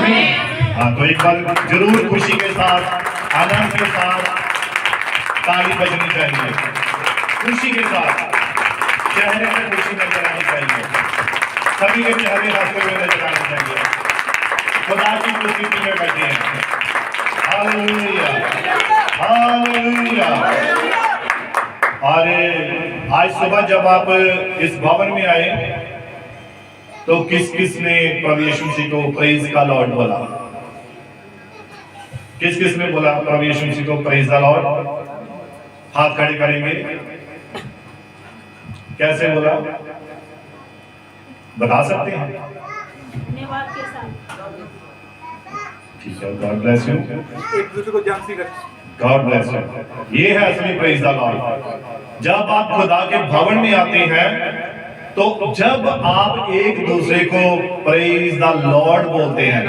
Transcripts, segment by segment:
हाँ, तो एक बार जरूर खुशी के साथ, आनंद के साथ ताली बजनी चाहिए, खुशी के साथ चेहरे पे खुशी नजर आनी चाहिए, सभी के चेहरे हंसते हुए नजर आने चाहिए। खुदा की खुशी में बैठे हैं। Hallelujah, hallelujah. और आज सुबह जब आप इस भवन में आए तो किस किस ने प्रभु यीशु मसीह को प्रेज का लॉर्ड बोला? किस किस ने बोला प्रभु यीशु मसीह को प्रेज द लॉर्ड? हाथ खड़े करेंगे। कैसे बोला बता सकते हैं? धन्यवाद के साथ। ठीक है, गॉड ब्लेस यू। एक दूसरे को जान सी रखें। God bless you. ये है असली प्रेज द लॉर्ड। जब आप खुदा के भवन में आते हैं तो जब आप एक दूसरे को प्रेज द लॉर्ड बोलते हैं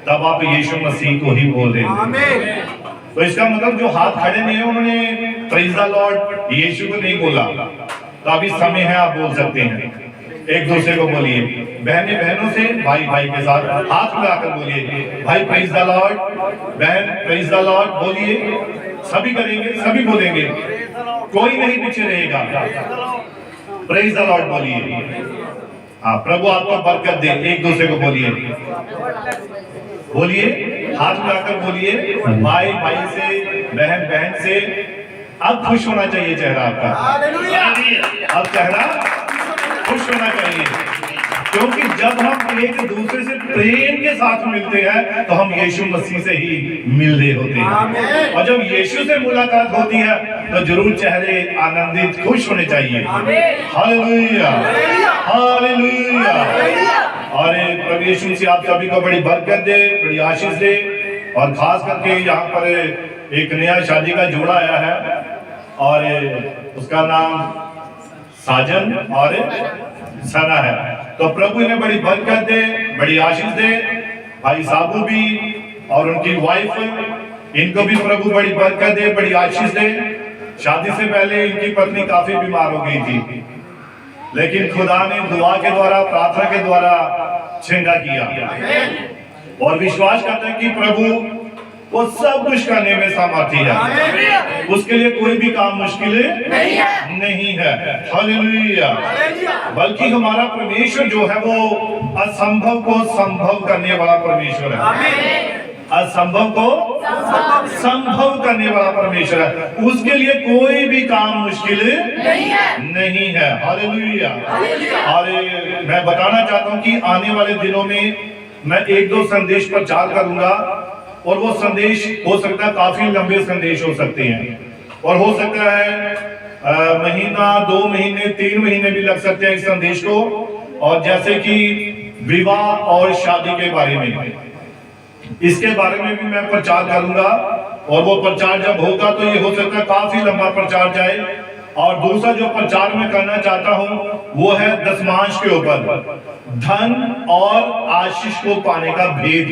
तब आप यीशु मसीह को ही बोल रहे हैं। तो इसका मतलब जो हाथ खड़े नहीं है उन्होंने प्रेज द लॉर्ड यीशु को नहीं बोला। तो अभी समय है, आप बोल सकते हैं। एक दूसरे को बोलिए, बहनें बहनों से, भाई भाई के साथ हाथ मिलाकर बोलिए, भाई प्रेज द लॉर्ड, बहन प्रेज द लॉर्ड बोलिए। सभी करेंगे, सभी बोलेंगे, कोई नहीं पीछे रहेगा। प्रेज द लॉर्ड बोलिए। हाँ, प्रभु आपको बरकत दे। एक दूसरे को बोलिए, बोलिए, हाथ मिलाकर बोलिए, भाई भाई से, बहन बहन से। अब खुश होना चाहिए चेहरा आपका, अब चेहरा खुश होना चाहिए, क्योंकि जब हम एक दूसरे से प्रेम के साथ मिलते हैं तो हम यीशु मसीह से ही मिल रहे होते हैं। और जब यीशु से मुलाकात होती है तो जरूर चेहरे आनंदित खुश होने चाहिए। Hallelujah, hallelujah. और प्रभु यीशु मसीह आप सभी को बड़ी बरकत दे, बड़ी आशीष दे। और खास करके यहाँ पर एक नया शादी का जोड़ा आया है और उसका नाम साजन और सना है। तो प्रभु इन्हें बड़ी बरकत दे, बड़ी आशीष दे। भाई साबू भी और उनकी वाइफ, इनको भी प्रभु बड़ी बरकत दे, बड़ी आशीष दे। शादी से पहले इनकी पत्नी काफी बीमार हो गई थी, लेकिन खुदा ने दुआ के द्वारा, प्रार्थना के द्वारा चंगा किया। और विश्वास करते हैं कि प्रभु वो सब कुछ करने में सामर्थ्य है, उसके लिए कोई भी काम मुश्किल नहीं है। हालेलुया। बल्कि हमारा परमेश्वर जो है वो असंभव को संभव करने वाला परमेश्वर है। असंभव को संभव करने वाला परमेश्वर है, उसके लिए कोई भी काम मुश्किल नहीं है। हालेलुया। और मैं बताना चाहता हूँ कि आने वाले दिनों में मैं एक दो संदेश प्रचार करूंगा, और वो संदेश हो सकता है काफी लंबे संदेश हो सकते हैं, और हो सकता है महीना, 2 महीने, 3 महीने भी लग सकते हैं इस संदेश को। और जैसे कि विवाह और शादी के बारे में, इसके बारे में भी मैं प्रचार करूंगा, और वो प्रचार जब होगा तो ये हो सकता है काफी लंबा प्रचार जाए। और दूसरा जो प्रचार मैं करना चाहता हूं वो है दशमांश के ऊपर, धन और आशीष को पाने का भेद।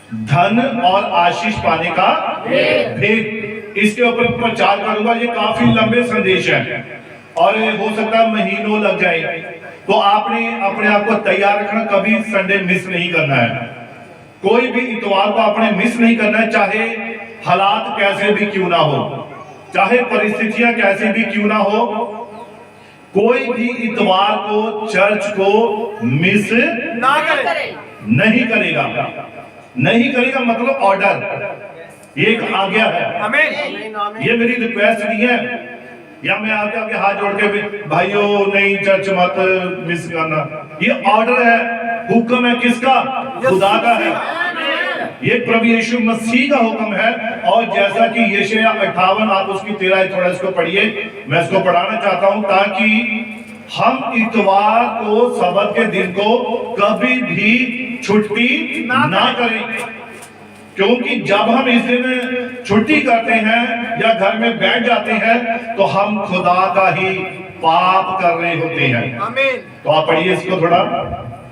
धन और आशीष पाने का भेद, इसके ऊपर प्रचार करूंगा। ये काफी लंबे संदेश है और हो सकता है महीनों लग जाए। तो आपने अपने आप को तैयार रखना, कभी संडे मिस नहीं करना है, कोई भी इतवार को आपने मिस नहीं करना है, चाहे हालात कैसे भी क्यों ना हो, चाहे परिस्थितियां कैसे भी क्यों ना हो। कोई भी इतवार को चर्च को मिस ना करे, नहीं करेगा, नहीं करेगा मतलब ऑर्डर, ये एक आज्ञा है। आमीन। ये मेरी रिक्वेस्ट नहीं है, या मैं आपके आगे हाथ जोड़ के भाइयों नहीं चर्च मत मिस करना, ये ऑर्डर है, हुक्म है। किसका? खुदा का है। ये प्रभु यीशु मसीह का हुक्म है। और जैसा कि यशायाह 58, आप उसकी 13 थोड़ा इसको पढ़िए, मैं इसको पढ़ाना चाहता हूं ताकि हम इतवार को, सब्त के दिन को कभी भी छुट्टी ना करें, क्योंकि जब हम इस दिन छुट्टी करते हैं या घर में बैठ जाते हैं तो हम खुदा का ही पाप कर रहे होते हैं। आमीन। तो आप पढ़िए इसको थोड़ा।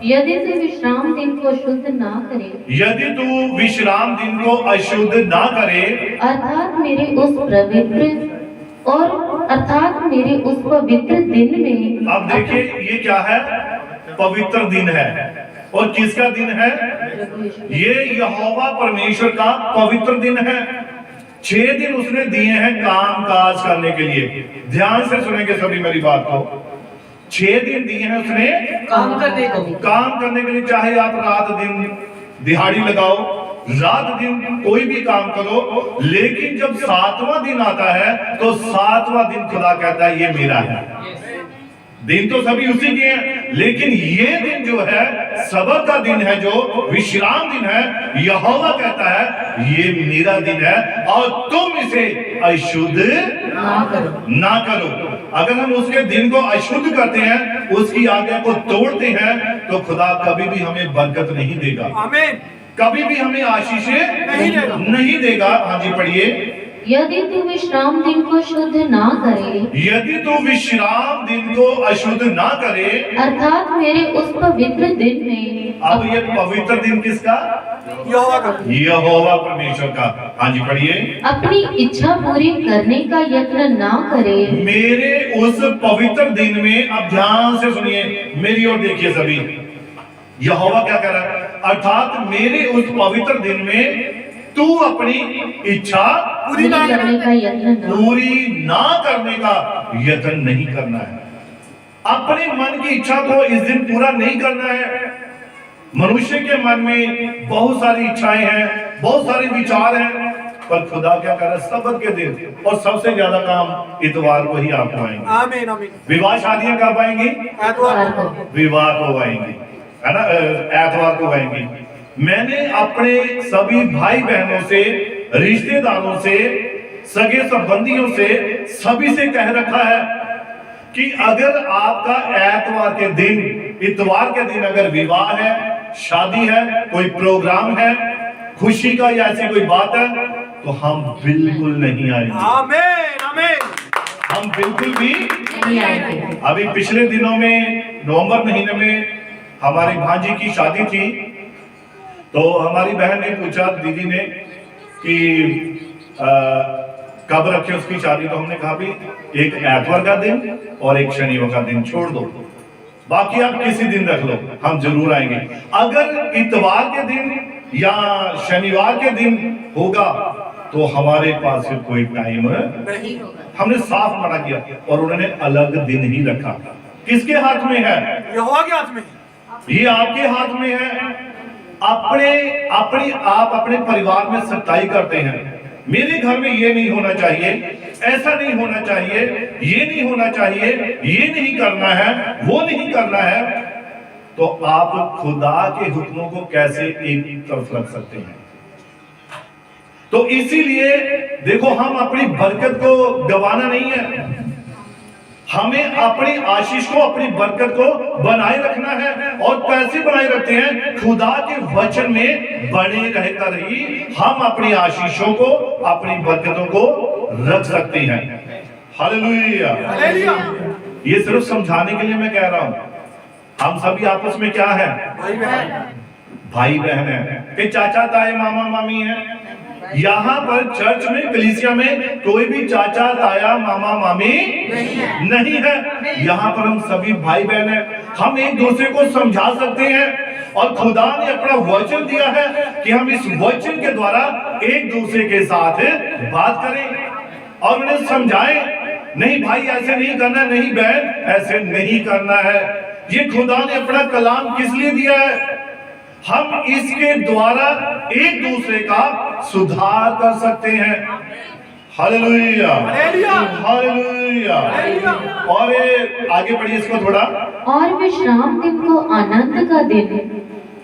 यदि तू विश्राम दिन को अशुद्ध ना करे, यदि तू विश्राम दिन को अशुद्ध ना करे, अर्थात मेरे उस पवित्र दिन में। अब देखिए ये क्या है? पवित्र दिन है, और किसका दिन है? ये यहोवा परमेश्वर का पवित्र दिन है। 6 दिन उसने दिए हैं काम काज करने के लिए। ध्यान से सुनेंगे सभी मेरी बात को। 6 दिन दिए हैं उसने काम करने को, काम करने के लिए। चाहे आप रात दिन दिहाड़ी लगाओ, रात दिन कोई भी काम करो, लेकिन जब 7वां दिन आता है तो 7वां दिन खुदा कहता है ये मेरा है। दिन तो सभी उसी के हैं, लेकिन ये दिन जो है सबत का दिन है, जो विश्राम दिन है, यहोवा कहता है ये मेरा दिन है और तुम इसे अशुद्ध ना करो। अगर हम उसके दिन को अशुद्ध करते हैं, उसकी आज्ञा को तोड़ते हैं, तो खुदा कभी भी हमें बरकत नहीं देगा, आमीन, कभी भी हमें आशीषें नहीं देगा। हाँ जी पढ़िए। यदि तू विश्राम दिन को शुद्ध ना करे, यदि तू विश्राम दिन को अशुद्ध ना करे, अर्थात मेरे उस पवित्र दिन में। अब ये पवित्र दिन किसका? यहोवा का, यहोवा परमेश्वर का। हाँ जी पढ़िए। अपनी इच्छा पूरी करने का यत्न ना करे। मेरे उस पवित्र दिन में, अब ध्यान से सुनिए, मेरी ओर देखिए सभी। यहोवा क्या कह रहा है? अर्थात मेरे उस पवित्र दिन में तू अपनी इच्छा पूरी ना करने का यत्न ना। पूरी ना करने का यत्न नहीं करना है। अपने मन की इच्छा को इस दिन पूरा नहीं करना है। मनुष्य के मन में बहुत सारी इच्छाएं हैं, बहुत सारे विचार हैं, पर खुदा क्या कर रहा है? सबत के दिन और सबसे ज्यादा काम इतवार को ही आप आएंगे। आमीन, आमीन। विवाह शादियां कब आएंगी? एतवार को, विवाह को आएंगी, है ना, एतवार को आएंगी। मैंने अपने सभी भाई बहनों से, रिश्तेदारों से, सगे संबंधियों से, सभी से कह रखा है कि अगर आपका एतवार के दिन, इतवार के दिन अगर विवाह है, शादी है, कोई प्रोग्राम है, खुशी का या ऐसी कोई बात है, तो हम बिल्कुल नहीं आएंगे। आमीन, आमीन। हम बिल्कुल भी नहीं आएंगे। अभी पिछले दिनों में नवंबर महीने में हमारी भांजी की शादी थी, तो हमारी बहन ने पूछा दीदी ने कि कब रखे उसकी शादी, तो हमने कहा भी एक एतवार का दिन और एक शनिवार का दिन छोड़ दो, बाकी आप किसी दिन रख लो, हम जरूर आएंगे। अगर इतवार के दिन या शनिवार के दिन होगा तो हमारे पास फिर कोई टाइम नहीं, हमने साफ मना किया और उन्होंने अलग दिन ही रखा। किसके हाथ में है? यहोवा के हाथ में, ये आपके हाथ में है। आप अपने परिवार में सच्चाई करते हैं। मेरे घर में ये नहीं होना चाहिए, ऐसा नहीं होना चाहिए, ये नहीं होना चाहिए, ये नहीं करना है, वो नहीं करना है, तो आप खुदा के हुक्मों को कैसे एक तरफ रख सकते हैं? तो इसीलिए देखो, हम अपनी बरकत को गंवाना नहीं है, हमें अपनी आशीष को, अपनी बरकत को बनाए रखना है। और कैसे बनाए रखते हैं? खुदा के वचन में बने रहकर ही हम अपनी आशीषों को, अपनी बरकतों को रख सकते हैं। हालेलुया। हालेलुया। ये सिर्फ समझाने के लिए मैं कह रहा हूं। हम सभी आपस में क्या है? भाई बहन, भाई बहन है कि चाचा ताए मामा मामी है। यहाँ पर चर्च में, कलीसिया में कोई भी चाचा ताया मामा मामी नहीं है। यहाँ पर हम सभी भाई बहन हैं। हम एक दूसरे को समझा सकते हैं और खुदा ने अपना वचन दिया है कि हम इस वचन के द्वारा एक दूसरे के साथ बात करें और उन्हें समझाएं। नहीं भाई ऐसे नहीं करना, नहीं बहन ऐसे नहीं करना है। ये खुदा ने अपना कलाम किस लिए दिया है? हम इसके द्वारा एक दूसरे का सुधार कर सकते हैं। Hallelujah, hallelujah. और आगे बढ़िए इसको थोड़ा। और विश्राम दिन को आनंद का दिन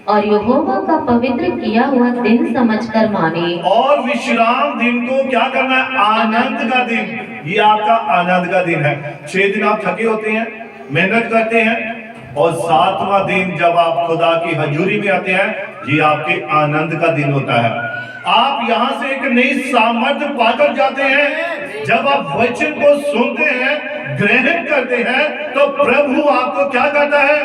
और यहोवा का पवित्र किया हुआ दिन समझकर माने। और विश्राम दिन को क्या करना है? आनंद का दिन। ये आपका आनंद का दिन है। 6 दिन आप थके होते हैं, मेहनत करते हैं, और 7वां दिन जब आप खुदा की हजूरी में आते हैं, ये आपके आनंद का दिन होता है। आप यहाँ से एक नई सामर्थ्य पाकर जाते हैं। जब आप वचन को सुनते हैं, ग्रहण करते हैं, तो प्रभु आपको क्या करता है?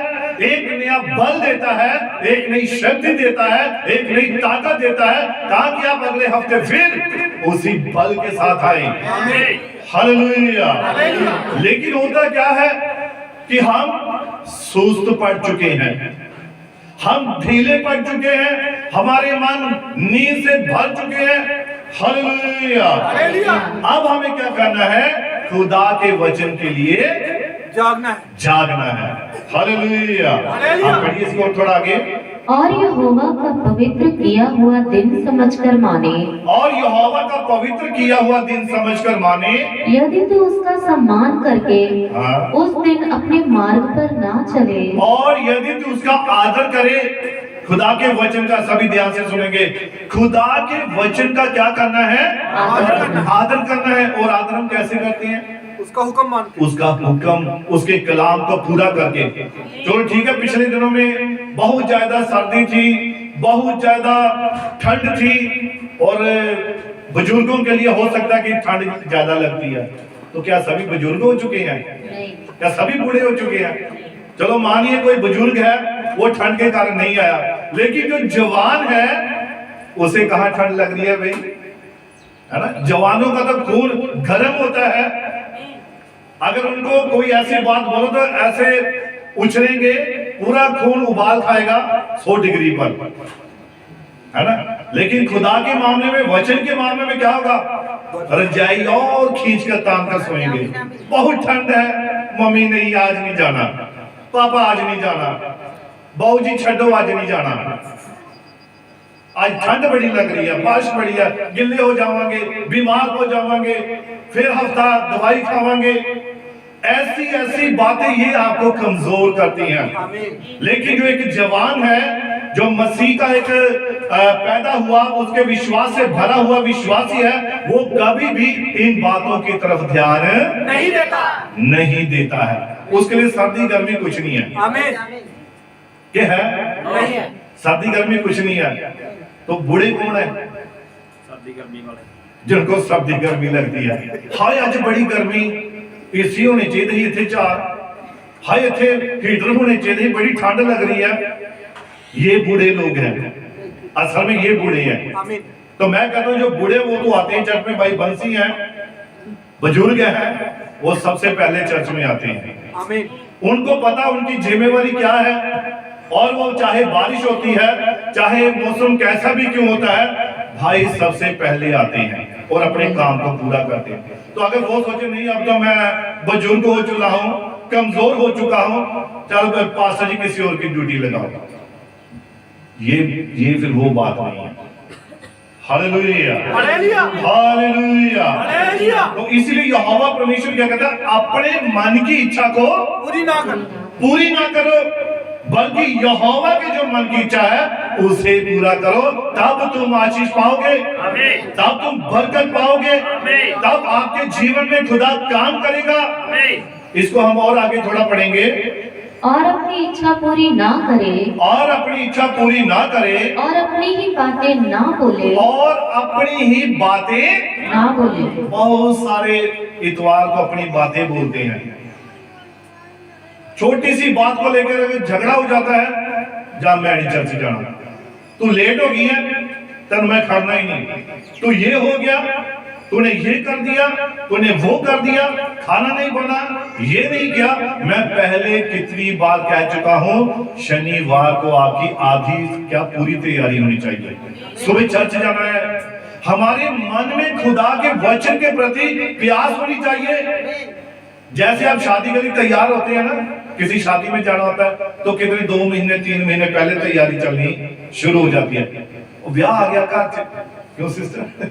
एक नया बल देता है, एक नई शक्ति देता है, एक नई ताकत देता है, ताकि आप अगले हफ्ते फिर उसी बल के साथ आए। हालेलुया। लेकिन होता क्या है कि हम सुस्त पड़ चुके हैं, हम ढीले पड़ चुके हैं, हमारे मन नींद से भर चुके हैं। हालेलुया। हालेलुया। अब हमें क्या करना है? खुदा के वचन के लिए जागना है। जागना है। हालेलुया। हालेलुया। आप पढ़िए इसको थोड़ा आगे। और यहोवा का पवित्र किया हुआ दिन समझकर माने, और यहोवा का पवित्र किया हुआ दिन समझकर माने। यदि तू उसका सम्मान करके हाँ। उस दिन अपने मार्ग पर ना चले, और यदि तू उसका आदर करे, खुदा के वचन का, सभी ध्यान से सुनेंगे, खुदा के वचन का क्या करना है? आदर करना है। और आदर हम कैसे करते हैं? उसका हुक्म मान के, उसका हुक्म, उसके कलाम को पूरा करके। चलो ठीक है, पिछले दिनों में बहुत ज्यादा सर्दी थी, बहुत ज्यादा ठंड थी, और बुजुर्गों के लिए हो सकता है कि ठंड ज्यादा लगती है। तो क्या सभी बुजुर्ग हो चुके हैं? क्या सभी बूढ़े हो चुके हैं? चलो मानिए कोई बुजुर्ग है, वो ठंड के कारण नहीं आया, लेकिन जो जवान है उसे कहाँ ठंड लग रही है भाई? है ना? जवानों का तो खून गर्म होता है। अगर उनको कोई ऐसी बात बोलो तो ऐसे उछलेंगे, पूरा खून उबाल खाएगा 100 डिग्री पर, है ना? लेकिन खुदा के मामले में, वचन के मामले में क्या होगा? रजाई और खींच कर तान कर सोएंगे। बहुत ठंड है, मम्मी नहीं आज नहीं जाना, पापा आज नहीं जाना, बाबूजी छड्डो आज नहीं जाना, आज ठंड बड़ी लग रही है, बारिश बड़ी है, गिल्ले हो जावांगे, बीमार हो जावांगे, फिर हफ्ता दवाई खावांगे। ऐसी ऐसी बातें ये आपको कमजोर करती हैं। लेकिन जो एक जवान है, जो मसीह का एक पैदा हुआ, उसके विश्वास से भरा हुआ विश्वासी है, वो कभी भी इन बातों की तरफ ध्यान नहीं देता है। उसके लिए सर्दी गर्मी कुछ नहीं है। आमीन। क्या है? नहीं है। सर्दी गर्मी कुछ नहीं है। तो बूढ़े कौन है? सर्दी गर्मी वाले, जिनको सर्दी गर्मी लगती है। हाय आज बड़ी गर्मी, एसी होने चाहिए थे 4, हाय इथे हीटर होने चाहिए, बड़ी ठंड लग रही है। ये बूढ़े लोग हैं, असल में ये बूढ़े हैं। आमीन। तो मैं कहता हूँ जो बूढ़े वो तो आते हैं चर्च में, भाई बंसी हैं, बुजुर्ग हैं, वो सबसे पहले चर्च में आते हैं। आमीन। उनको पता उनकी जिम्मेवारी क्या है, और वो चाहे बारिश होती है, चाहे मौसम कैसा भी क्यों होता है, भाई सबसे पहले आते हैं और अपने काम को पूरा करते हैं। तो अगर वो सोचे नहीं अब तो मैं बुजुर्ग हो चुका हूँ, कमजोर हो चुका हूँ, चल पास्टर जी किसी और की ड्यूटी लगाओ, ये फिर वो बात नहीं है। हालेलुया। हालेलुया। हालेलुया। हालेलुया। तो इसलिए यहोवा परमेश्वर क्या कहता है? अपने मन की इच्छा को पूरी ना करो, बल्कि यहोवा के जो मन की इच्छा है उसे पूरा करो, तब तुम आशीष पाओगे, तब तुम बरकत पाओगे, तब आपके जीवन में खुदा काम करेगा। इसको हम और आगे थोड़ा पढ़ेंगे। और अपनी इच्छा पूरी ना करे, और अपनी इच्छा पूरी ना करे, और अपनी ही बातें ना बोले, और अपनी ही बातें ना बोले। बहुत सारे इतवार को अपनी बातें बोलते हैं। छोटी सी बात को लेकर अगर झगड़ा हो जाता है, जा मैं नहीं चर्च जाना, तू लेट हो गई है, तब मैं खड़ना ही नहीं, तू ये हो गया, तूने ये कर दिया, तूने वो कर दिया, खाना नहीं बना, ये नहीं किया। मैं पहले कितनी बार कह चुका हूँ, शनिवार को आपकी आधी क्या पूरी तैयारी होनी चाहिए। सुबह चर्च जाना है, हमारे मन में खुदा के वचन के प्रति प्यास होनी चाहिए। जैसे आप शादी के लिए तैयार होते हैं ना, किसी शादी में जाना होता है तो कितने 2 महीने 3 महीने पहले तैयारी चलनी शुरू हो जाती है। ब्याह आ गया घर, क्यों सिस्टर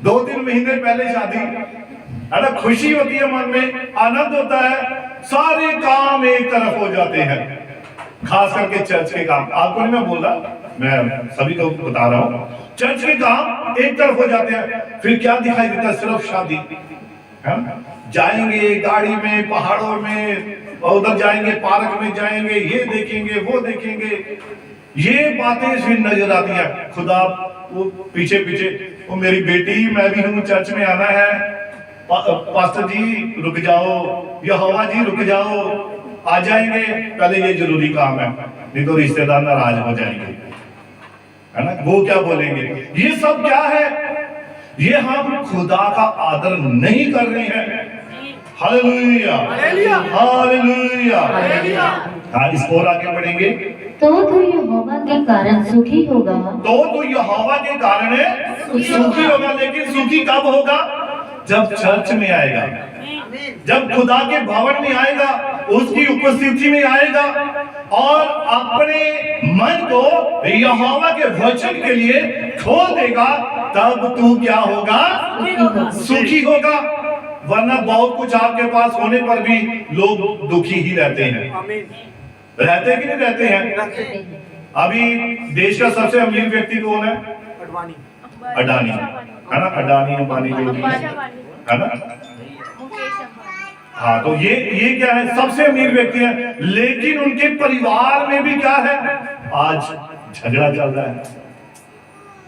2-3 महीने पहले शादी, है ना? खुशी होती है, मन में आनंद होता है, सारे काम एक तरफ हो जाते हैं, खास करके चर्च के काम। आपको नहीं मैं बोल रहा, मैं सभी को बता रहा हूँ, चर्च के काम एक तरफ हो जाते हैं। फिर क्या दिखाई देता है? सिर्फ शादी, है ना? जाएंगे गाड़ी में, पहाड़ों में, उधर जाएंगे, पार्क में जाएंगे, ये देखेंगे, वो देखेंगे, ये बातें फिर नजर आती है। खुदा वो पीछे पीछे, वो मेरी बेटी, मैं भी हूँ, चर्च में आना है, पास्टर जी रुक जाओ, यहोवा जी रुक जाओ, आ जाएंगे, पहले ये जरूरी काम है, नहीं तो रिश्तेदार नाराज हो जाएंगे, है ना? वो क्या बोलेंगे? ये सब क्या है? ये हम खुदा का आदर नहीं कर रहे हैं। Hallelujah, hallelujah, hallelujah. हाँ, इस और आगे बढ़ेंगे। तो तू यहोवा के कारण सुखी होगा। तो तू यहोवा के कारण सुखी होगा। लेकिन सुखी कब होगा? जब चर्च में आएगा, जब खुदा के भवन में आएगा, उसकी उपस्थिति में आएगा और अपने मन को यहोवा के वचन के लिए खोल देगा, तब तू क्या होगा? सुखी होगा। वरना बहुत कुछ आपके पास होने पर भी लोग दुखी ही रहते हैं। रहते कि नहीं रहते हैं? अभी देश का सबसे अमीर व्यक्ति कौन है? अडानी, है ना? अडानी अंबानी जो भी है ना। हाँ, तो ये क्या है? सबसे अमीर व्यक्ति है। लेकिन उनके परिवार में भी क्या है? आज झगड़ा चल रहा है।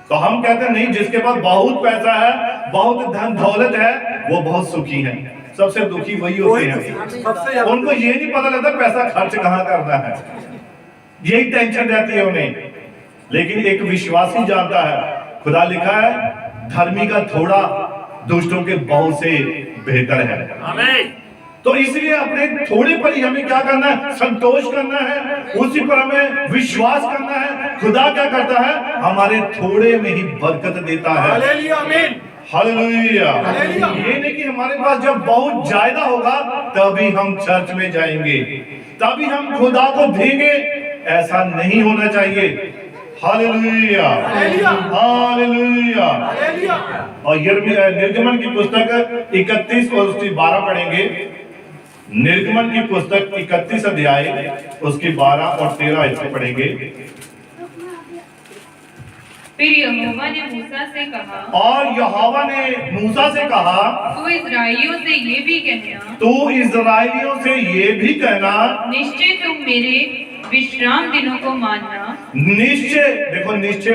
तो हम कहते हैं नहीं, जिसके पास बहुत पैसा है, बहुत धन दौलत है, वो बहुत सुखी है। सबसे दुखी वही होते हैं। उनको ये नहीं पता लगता पैसा खर्च कहाँ करना है, यही टेंशन रहती है उन्हें। लेकिन एक विश्वासी जानता है, खुदा लिखा है धर्मी का थोड़ा दुष्टों के बहुत से बेहतर है। तो इसलिए अपने थोड़े पर ही हमें क्या करना है? संतोष करना है, उसी पर हमें विश्वास करना है। खुदा क्या करता है? हमारे थोड़े में ही बरकत देता है। हालेलुया। ये नहीं कि हमारे पास जब बहुत ज्यादा होगा तभी हम चर्च में जाएंगे, तभी हम खुदा को देंगे, ऐसा नहीं होना चाहिए। Hallelujah, hallelujah. और निर्गमन की पुस्तक 31 और उसकी 12 पढ़ेंगे। निर्गमन की पुस्तक 31 अध्याय उसकी 12 और 13 ऐसे पढ़ेंगे। फिर यहोवा ने मूसा से कहा, और यहोवा ने मूसा से कहा, तू इस्राएलियों से ये भी कहना, तू इस्राएलियों से ये भी कहना, निश्चय तुम मेरे विश्राम दिनों को मानना। निश्चय, देखो निश्चय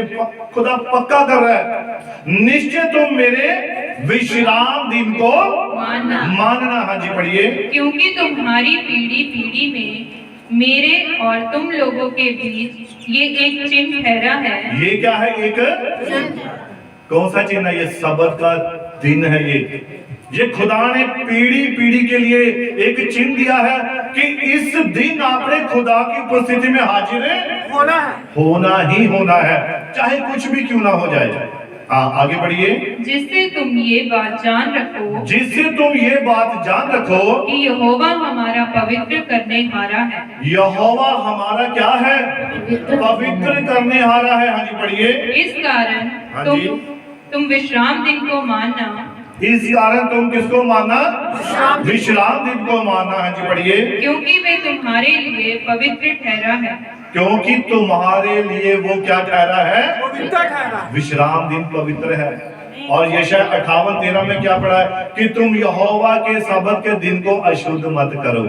खुदा पक्का कर रहा है। निश्चय तुम मेरे विश्राम दिन को मानना। हाँ जी, पढ़िए। क्योंकि तुम्हारी पीढ़ी पीढ़ी में मेरे और तुम लोगों के बीच ये एक चिन्ह ठहरा है। ये क्या है? एक कौन सा चिन्ह है? ये सबत का दिन है। ये खुदा ने पीढ़ी पीढ़ी के लिए एक चिन्ह दिया है कि इस दिन आपने खुदा की उपस्थिति में हाजिर होना ही होना है, चाहे कुछ भी क्यों ना हो जाए। हाँ, आगे बढ़िए। जिससे तुम ये बात जान रखो, जिससे तुम ये बात जान रखो कि यहोवा हमारा पवित्र करने हारा है। यहोवा हमारा क्या है? पवित्र करने हारा है। हाँ जी, पढ़िए। इस कारण हाँ जी। तुम विश्राम दिन को मानना। इस कारण तुम किसको मानना? विश्राम दिन को मानना। हाँ जी, पढ़िए। क्योंकि वे तुम्हारे लिए पवित्र ठहरा है। क्योंकि तुम्हारे लिए वो क्या ठहरा है? पवित्र ठहरा। विश्राम दिन पवित्र है। और यशाया 58:13 में क्या पढ़ा है? कि तुम यहोवा के सबत के दिन को अशुद्ध मत करो,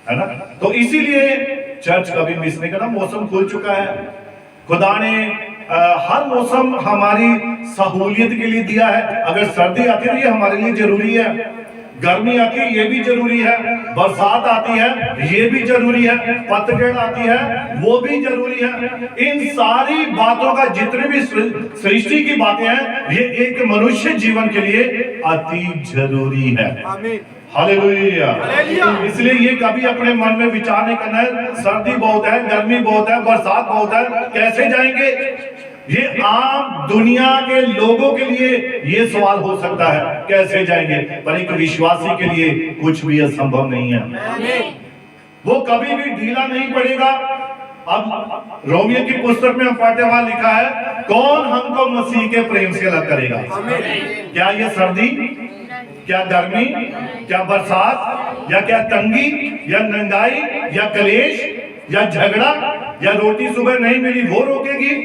है ना। तो इसीलिए चर्च कभी मिस नहीं करना। मौसम खुल चुका है। खुदा ने हर मौसम हमारी सहूलियत के लिए दिया है। अगर सर्दी आती है तो ये हमारे लिए जरूरी है, गर्मी आती है ये भी जरूरी है, बरसात आती है ये भी जरूरी है, पतझड़ आती है वो भी जरूरी है। इन सारी बातों का, जितने भी सृष्टि की बातें हैं, ये एक मनुष्य जीवन के लिए अति जरूरी है। हालेलुया। इसलिए ये कभी अपने मन में विचार नहीं करना है सर्दी बहुत है, गर्मी बहुत है, बरसात बहुत है, कैसे जाएंगे। ये आम दुनिया के लोगों के लिए ये सवाल हो सकता है कैसे जाएंगे, पर एक विश्वासी के लिए कुछ भी असंभव नहीं है। वो कभी भी ढीला नहीं पड़ेगा। अब रोमियो की पुस्तक में पाठ्यवान लिखा है, कौन हमको मसीह के प्रेम से अलग करेगा। क्या ये सर्दी, क्या गर्मी, क्या बरसात, या क्या तंगी, या नंगाई, या कलेश, या झगड़ा, या रोटी सुबह नहीं मिली वो रोकेगी।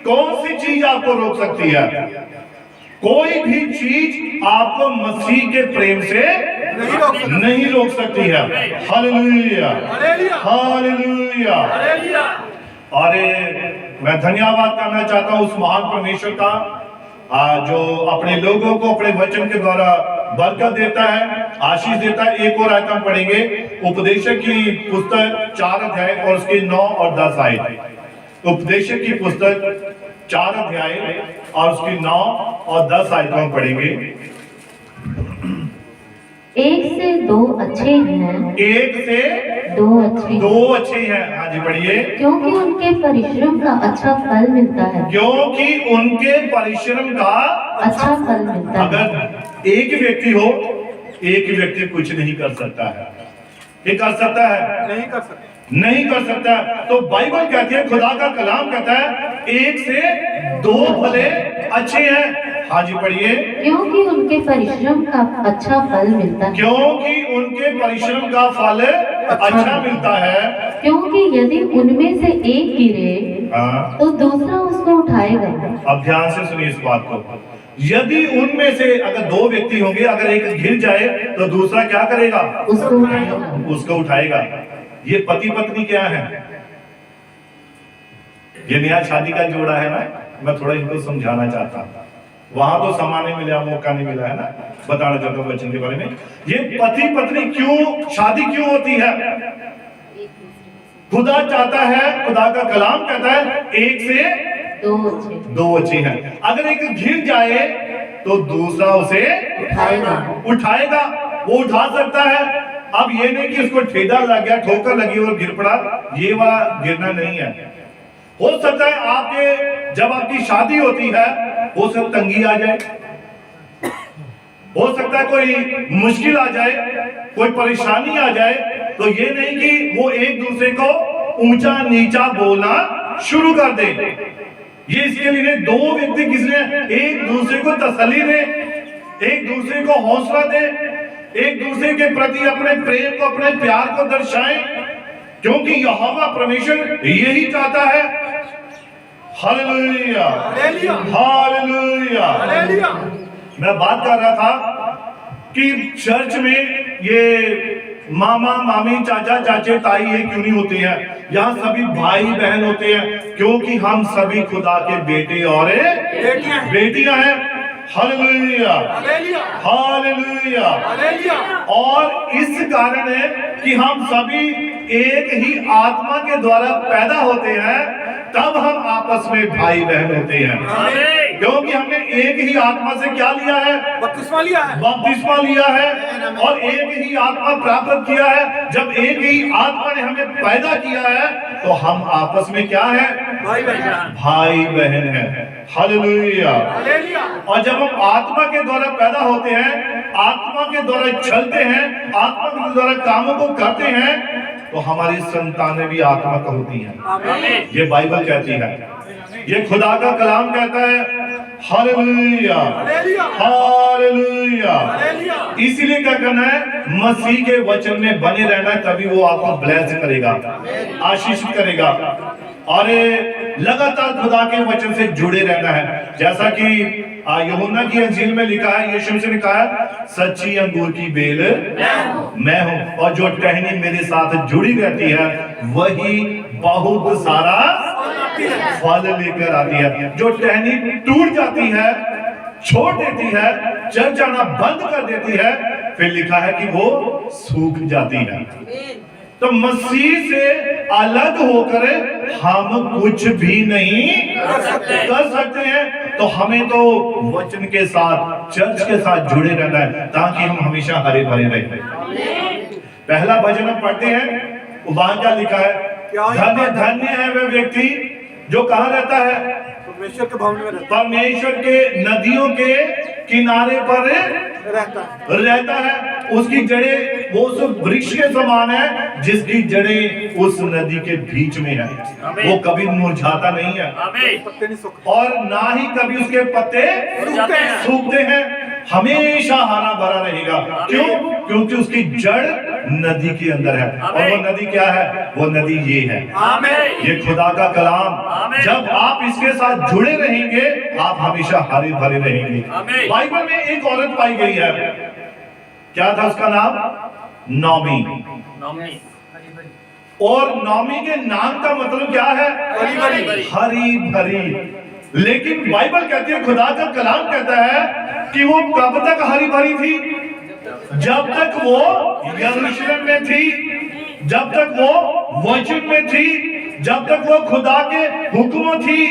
कौन सी चीज आपको रोक सकती है? कोई भी चीज आपको मसीह के प्रेम से नहीं रोक सकती है। Hallelujah, hallelujah. अरे मैं धन्यवाद करना चाहता हूं उस महान परमेश्वर का जो अपने लोगों को अपने वचन के द्वारा बरकत देता है, आशीष देता है। एक और आयत हम पढ़ेंगे, उपदेशक की पुस्तक 4 अध्याय और उसके 9 और 10 आयत। उपदेशक की पुस्तक 4 अध्याय और उसकी 9 और 10 आयतों में पढ़ेंगे। एक से दो अच्छे हैं, एक से दो अच्छे, दो अच्छे हैं। हाँ जी पढ़िए। क्योंकि उनके परिश्रम का अच्छा फल मिलता है, क्योंकि उनके परिश्रम का अच्छा फल मिलता है। अगर एक व्यक्ति हो, एक व्यक्ति कुछ नहीं कर सकता है। ये कर सकता है? नहीं कर सकते। नहीं कर सकता। तो बाइबल कहती है, खुदा का कलाम कहता है एक से दो भले अच्छे हैं। हाँ जी पढ़िए। क्योंकि उनके परिश्रम का अच्छा फल मिलता है, क्योंकि उनके परिश्रम का फल अच्छा मिलता है। क्योंकि यदि उनमें से एक गिरे हाँ, तो दूसरा उसको उठाएगा। अब ध्यान से सुनिए इस बात को। यदि उनमें से अगर दो व्यक्ति होंगे, अगर एक गिर जाए तो दूसरा क्या करेगा? उसको उठाएगा। उसको उठाएगा। ये पति पत्नी क्या है? ये नया शादी का जोड़ा है ना। मैं थोड़ा इनको समझाना चाहता हूँ। वहां तो समय नहीं मिला, मौका नहीं मिला है ना, बताना चाहता हूँ वचन के बारे में। ये पति पत्नी क्यों शादी क्यों होती है? खुदा चाहता है, खुदा का कलाम कहता है एक से दो अच्छे हैं। अगर एक गिर जाए तो दूसरा उसे उठाएगा। वो उठा सकता है। अब ये नहीं कि उसको ठेडा लग गया, ठोकर लगी और गिर पड़ा, ये वाला गिरना नहीं है। हो सकता है आपके जब आपकी शादी होती है, हो सकता तंगी आ जाए, हो सकता है कोई मुश्किल आ जाए, कोई परेशानी आ जाए, तो ये नहीं कि वो एक दूसरे को ऊंचा नीचा बोलना शुरू कर दे। ये इसके लिए दो व्यक्ति किसने एक दूसरे को तसल्ली दे, एक दूसरे को हौसला दे, एक दूसरे के प्रति अपने प्रेम को, अपने प्यार को दर्शाएं, क्योंकि यहोवा परमेश्वर यही चाहता है। Hallelujah, hallelujah. मैं बात कर रहा था कि चर्च में ये मामा मामी चाचा चाचे ताई ये क्यों नहीं होते हैं? यहाँ सभी भाई बहन होते हैं, क्योंकि हम सभी खुदा के बेटे और बेटियां हैं। Hallelujah, hallelujah. और इस कारण है कि हम सभी एक ही आत्मा के द्वारा पैदा होते हैं, तब हम आपस में भाई बहन होते हैं। क्योंकि हमने एक ही आत्मा से क्या लिया है? बपतिस्मा लिया है। बपतिस्मा लिया है और एक ही आत्मा प्राप्त किया है। जब एक ही आत्मा ने हमें पैदा किया है तो हम आपस में क्या है? भाई बहन। भाई बहन है। हालेलुया। और जब हम आत्मा के द्वारा पैदा होते हैं, आत्मा के द्वारा चलते हैं, आत्मा के द्वारा कामों को करते हैं, तो हमारी संतानें भी आत्मा का होती हैं। ये बाइबल कहती है, ये खुदा का कलाम कहता है। Hallelujah, hallelujah. इसीलिए क्या करना है? मसीह के वचन में बने रहना, तभी वो आपको ब्लेस करेगा, आशीषित करेगा। और लगातार खुदा के वचन से जुड़े रहना है। जैसा कि यूहन्ना की अंजील में लिखा है, यीशु मसीह ने कहा है, सच्ची अंगूर की बेल मैं हूं, और जो टहनी मेरे साथ जुड़ी रहती है वही बहुत सारा फल लेकर आती है। जो टहनी टूट जाती है, छोड़ देती है, चल जाना बंद कर देती है, फिर लिखा है कि वो सूख जाती है। तो मसीह से अलग होकर हम कुछ भी नहीं कर सकते हैं। तो हमें तो वचन के साथ, चर्च के साथ जुड़े रहना है, ताकि हम हमेशा हरे भरे रहें। पहला भजन हम पढ़ते हैं, वहां क्या लिखा है? धन्य धन्य है वह व्यक्ति जो कहाँ रहता है? परमेश्वर के भवन में परमेश्वर के नदियों के किनारे पर रहता है। उसकी जड़ें वो उस वृक्ष के समान है जिसकी जड़ें उस नदी के बीच में है। वो कभी मुरझाता नहीं है और ना ही कभी उसके पत्ते सूखते हैं, हमेशा हरा भरा रहेगा। क्यों? क्योंकि उसकी जड़ नदी के अंदर है। और वो नदी क्या है? वो नदी ये है, ये खुदा का कलाम। जब आप इसके साथ जुड़े रहेंगे, आप हमेशा हरे भरे रहेंगे। बाइबल में एक औरत पाई गई है, क्या था उसका नाम? नौमी। और नौमी के नाम का मतलब क्या है? हरी भरी। लेकिन बाइबल कहती है, खुदा का कलाम कहता है कि वो कब तक हरी भरी थी? जब तक वो यरूशलेम में थी, जब तक वो वचन में थी, जब तक वो खुदा के हुक्म थी,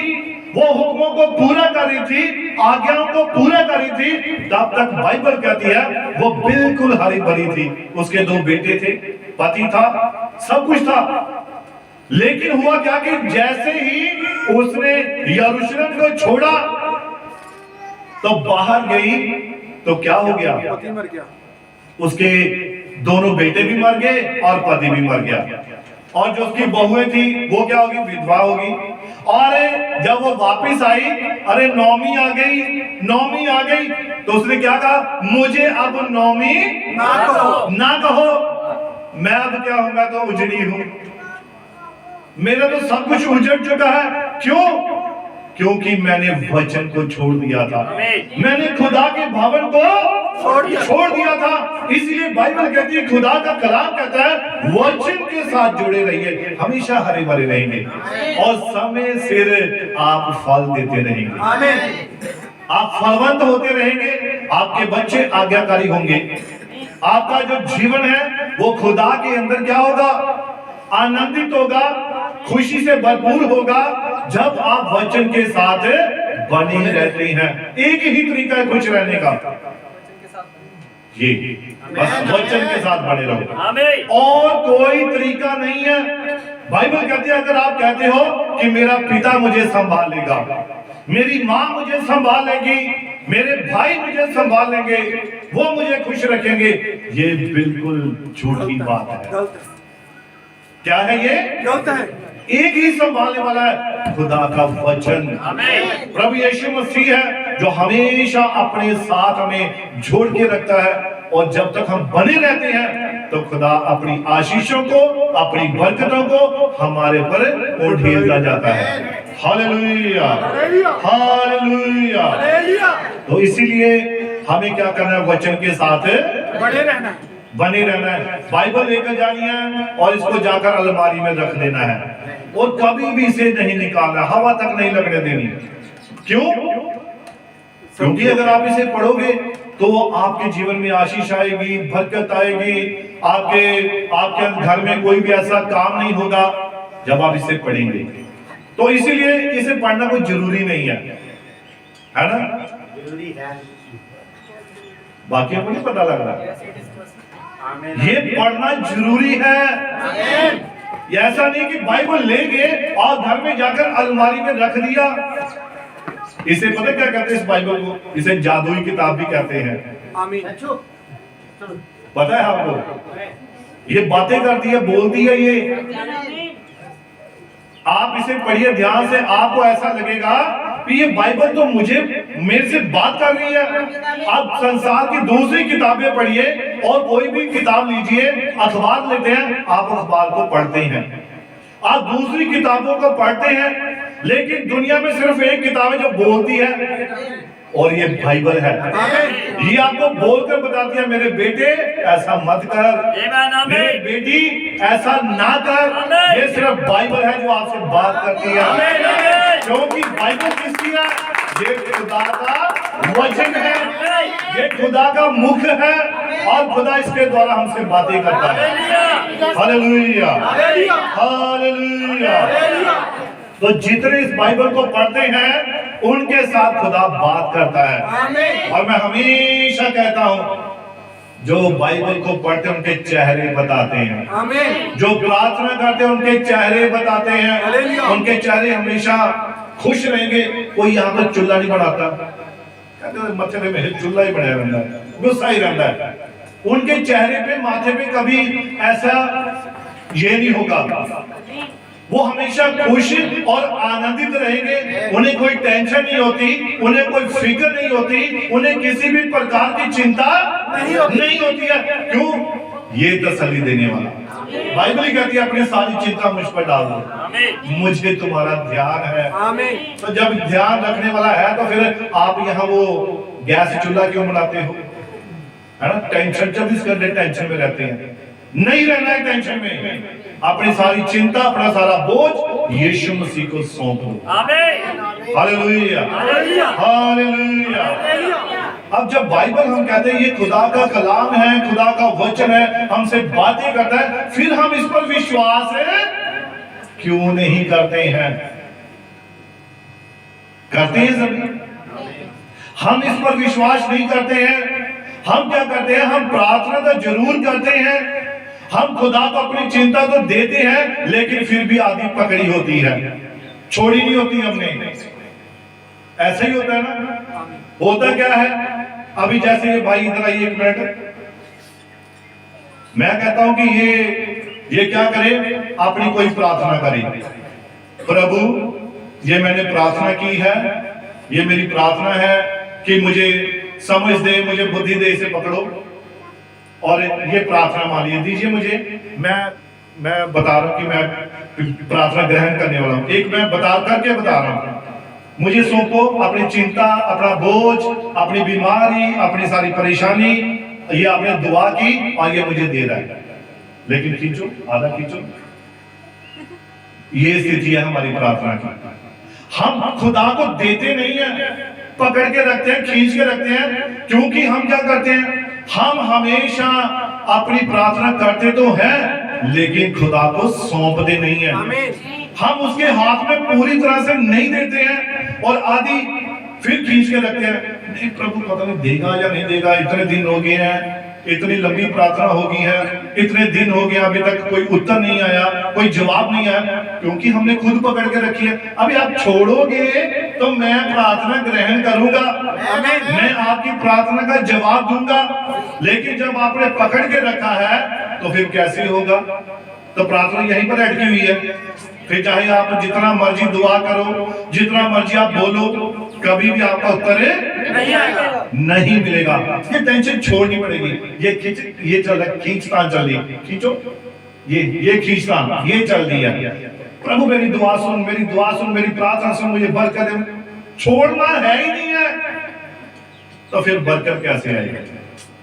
वो हुक्मों को पूरा कर रही थी, आज्ञाओं को पूरा कर रही थी, तब तक बाइबल कहती है वो बिल्कुल हरी भरी थी। उसके 2 बेटे थे, पति था, सब कुछ था। लेकिन हुआ क्या कि जैसे ही उसने यरूशलेम को छोड़ा तो बाहर गई तो क्या हो गया, पति मर गया, उसके दोनों बेटे भी मर गए और पति भी मर गया। और जो उसकी बहुएं थी वो क्या होगी, विधवा होगी। और जब वो वापस आई, अरे नौमी आ गई, नौमी आ गई, तो उसने क्या कहा, मुझे अब नौमी ना कहो, ना कहो, मैं अब क्या होगा तो उजड़ी हूं, मेरा तो सब कुछ उजड़ चुका है। क्यों? क्योंकि मैंने वचन को छोड़ दिया था, मैंने खुदा के भवन को छोड़ दिया था। इसलिए बाइबल कहती है, खुदा का कलाम कहता है वचन के साथ जुड़े रहिए, हमेशा हरे भरे रहेंगे और समय सिर आप फल देते रहेंगे। आमीन। आप फलवंत होते रहेंगे, आपके बच्चे आज्ञाकारी होंगे, आपका जो जीवन है वो खुदा के अंदर क्या होगा, आनंदित होगा, खुशी से भरपूर होगा, जब आप वचन के साथ बने रहते हैं। एक ही तरीका है खुश रहने का, ये बस वचन के साथ बने रहो, और कोई तरीका नहीं है। बाइबल कहती है, अगर आप कहते हो कि मेरा पिता मुझे संभालेगा, मेरी माँ मुझे संभालेगी, मेरे भाई मुझे संभाल लेंगे, वो मुझे खुश रखेंगे, ये बिल्कुल झूठी बात है। क्या है ये? गलत है। एक ही संभालने वाला है, खुदा का वचन। प्रभु यीशु मसीह है जो हमेशा अपने साथ हमें जोड़ के रखता है, और जब तक हम बने रहते हैं तो खुदा अपनी आशीषों को, अपनी बरकतों को हमारे पर उड़ेलता जाता है। Hallelujah, hallelujah. तो इसीलिए हमें क्या करना है, वचन के साथ बने रहना है, बने रहना है। बाइबल लेकर जानी है और इसको जाकर अलमारी में रख देना है, और कभी भी इसे नहीं निकालना, हवा तक नहीं लगने देनी। क्यों? क्योंकि अगर आप इसे पढ़ोगे तो आपके जीवन में आशीष आएगी, बरकत आएगी, आपके घर में कोई भी ऐसा काम नहीं होगा जब आप इसे पढ़ेंगे। तो इसीलिए इसे पढ़ना कोई जरूरी नहीं है ना? जरूरी है। बाकी को नहीं पता लग रहा, ये पढ़ना जरूरी है। ऐसा नहीं कि बाइबल ले गए और घर में जाकर अलमारी में रख दिया। इसे पता क्या कहते हैं इस बाइबल को? इसे जादुई किताब भी कहते हैं। आमीन। पता है आपको? ये बातें करती है, बोलती है ये। आप इसे पढ़िए ध्यान से, आपको ऐसा लगेगा कि ये बाइबल तो मेरे से बात कर रही है। आप संसार की दूसरी किताबें पढ़िए, और कोई भी किताब लीजिए, अखबार लेते हैं, आप अखबार को पढ़ते हैं, आप दूसरी किताबों को पढ़ते हैं, लेकिन दुनिया में सिर्फ एक किताब है जो बोलती है, और ये बाइबल है। ये आपको बोलकर बताती है, मेरे बेटे ऐसा मत कर, मेरे बेटी ऐसा ना कर। ये सिर्फ बाइबल है जो आपसे बात करती है, क्योंकि बाइबल किसकी है? ये खुदा का वचन है, ये खुदा का मुख है, और खुदा इसके द्वारा हमसे बातें करता है। Hallelujah, hallelujah. तो जितने इस बाइबल को पढ़ते हैं उनके साथ खुदा बात करता है। और मैं हमेशा कहता हूं, जो बाइबल को पढ़ते हैं उनके चेहरे बताते हैं, जो प्रार्थना करते हैं उनके चेहरे बताते हैं, उनके चेहरे हमेशा खुश रहेंगे। कोई यहाँ पर चूल्हा नहीं बनाता, मथे में चूल्हा ही बनाया रहता है, गुस्सा ही रहता है। उनके चेहरे पे, माथे पे कभी ऐसा ये नहीं होगा, वो हमेशा खुश और आनंदित रहेंगे। उन्हें कोई टेंशन नहीं होती, उन्हें कोई फिक्र नहीं होती, उन्हें किसी भी प्रकार की चिंता नहीं होती है। क्यों? ये तसल्ली देने वाला बाइबल ही कहती है, अपनी सारी चिंता मुझ पर डाल दो, मुझे तुम्हारा ध्यान है। तो जब ध्यान रखने वाला है तो फिर आप यहाँ वो गैस चूल्हा क्यों बनाते हो, है ना? टेंशन, 24 घंटे टेंशन में रहते हैं। नहीं रहना है टेंशन में, अपनी सारी चिंता, अपना सारा बोझ यीशु मसीह को सौंप दो। Hallelujah, hallelujah. अब जब बाइबल हम कहते हैं ये खुदा का कलाम है, खुदा का वचन है, हमसे बातें करता है, फिर हम इस पर विश्वास क्यों नहीं करते हैं? करते हैं सभी। हम इस पर विश्वास नहीं करते हैं। हम क्या करते हैं, हम प्रार्थना तो जरूर करते हैं, हम खुदा को अपनी चिंता तो देते हैं, लेकिन फिर भी आधी पकड़ी होती है, छोड़ी नहीं होती हमने। ऐसा ही होता है ना। होता क्या है, अभी जैसे ये भाई इधर आइए एक मिनट, मैं कहता हूं कि ये क्या करे, अपनी कोई प्रार्थना करे, प्रभु ये मैंने प्रार्थना की है, ये मेरी प्रार्थना है कि मुझे समझ दे, मुझे बुद्धि दे, इसे पकड़ो और ये प्रार्थना मानिए, दीजिए मुझे। मैं बता रहा हूं कि मैं प्रार्थना ग्रहण करने वाला हूं। एक मैं बता रहा हूं, मुझे सौंपो अपनी चिंता, अपना बोझ, अपनी बीमारी, अपनी सारी परेशानी, ये आपने दुआ की और ये मुझे दे रहा है, लेकिन खींचो, आधा खींचो। ये स्थिति है हमारी प्रार्थना की। हम खुदा को देते नहीं है, पकड़ के रखते हैं, खींच के रखते हैं, क्योंकि हम क्या करते हैं, हम हमेशा अपनी प्रार्थना करते तो हैं, लेकिन खुदा को सौंपते नहीं है। हम उसके हाथ में पूरी तरह से नहीं देते हैं और आदि फिर खींच के रखते हैं, नहीं प्रभु पता नहीं देगा या नहीं देगा, इतने दिन हो गए हैं, इतनी लंबी प्रार्थना हो गई है, इतने दिन हो गए, अभी तक कोई उत्तर नहीं आया, कोई जवाब नहीं आया, क्योंकि हमने खुद पकड़ के रखी है। अभी आप छोड़ोगे तो मैं प्रार्थना ग्रहण करूंगा, मैं आपकी प्रार्थना का जवाब दूंगा, लेकिन जब आपने पकड़ के रखा है तो फिर कैसे होगा। तो प्रार्थना यहीं पर अटकी हुई है। फिर चाहे आप जितना मर्जी दुआ करो, जितना मर्जी आप बोलो, कभी भी आपका उत्तर नहीं मिलेगा। ये टेंशन छोड़नी पड़ेगी। ये चल रहा, खींचतान चल रही, खींचो, ये खींचतान ये चल रही है। प्रभु मेरी दुआ सुन, मेरी दुआ सुन, मेरी प्रार्थना सुन, मुझे बरकत दे। छोड़ना है ही नहीं है, तो फिर बरकत कैसे आएगी।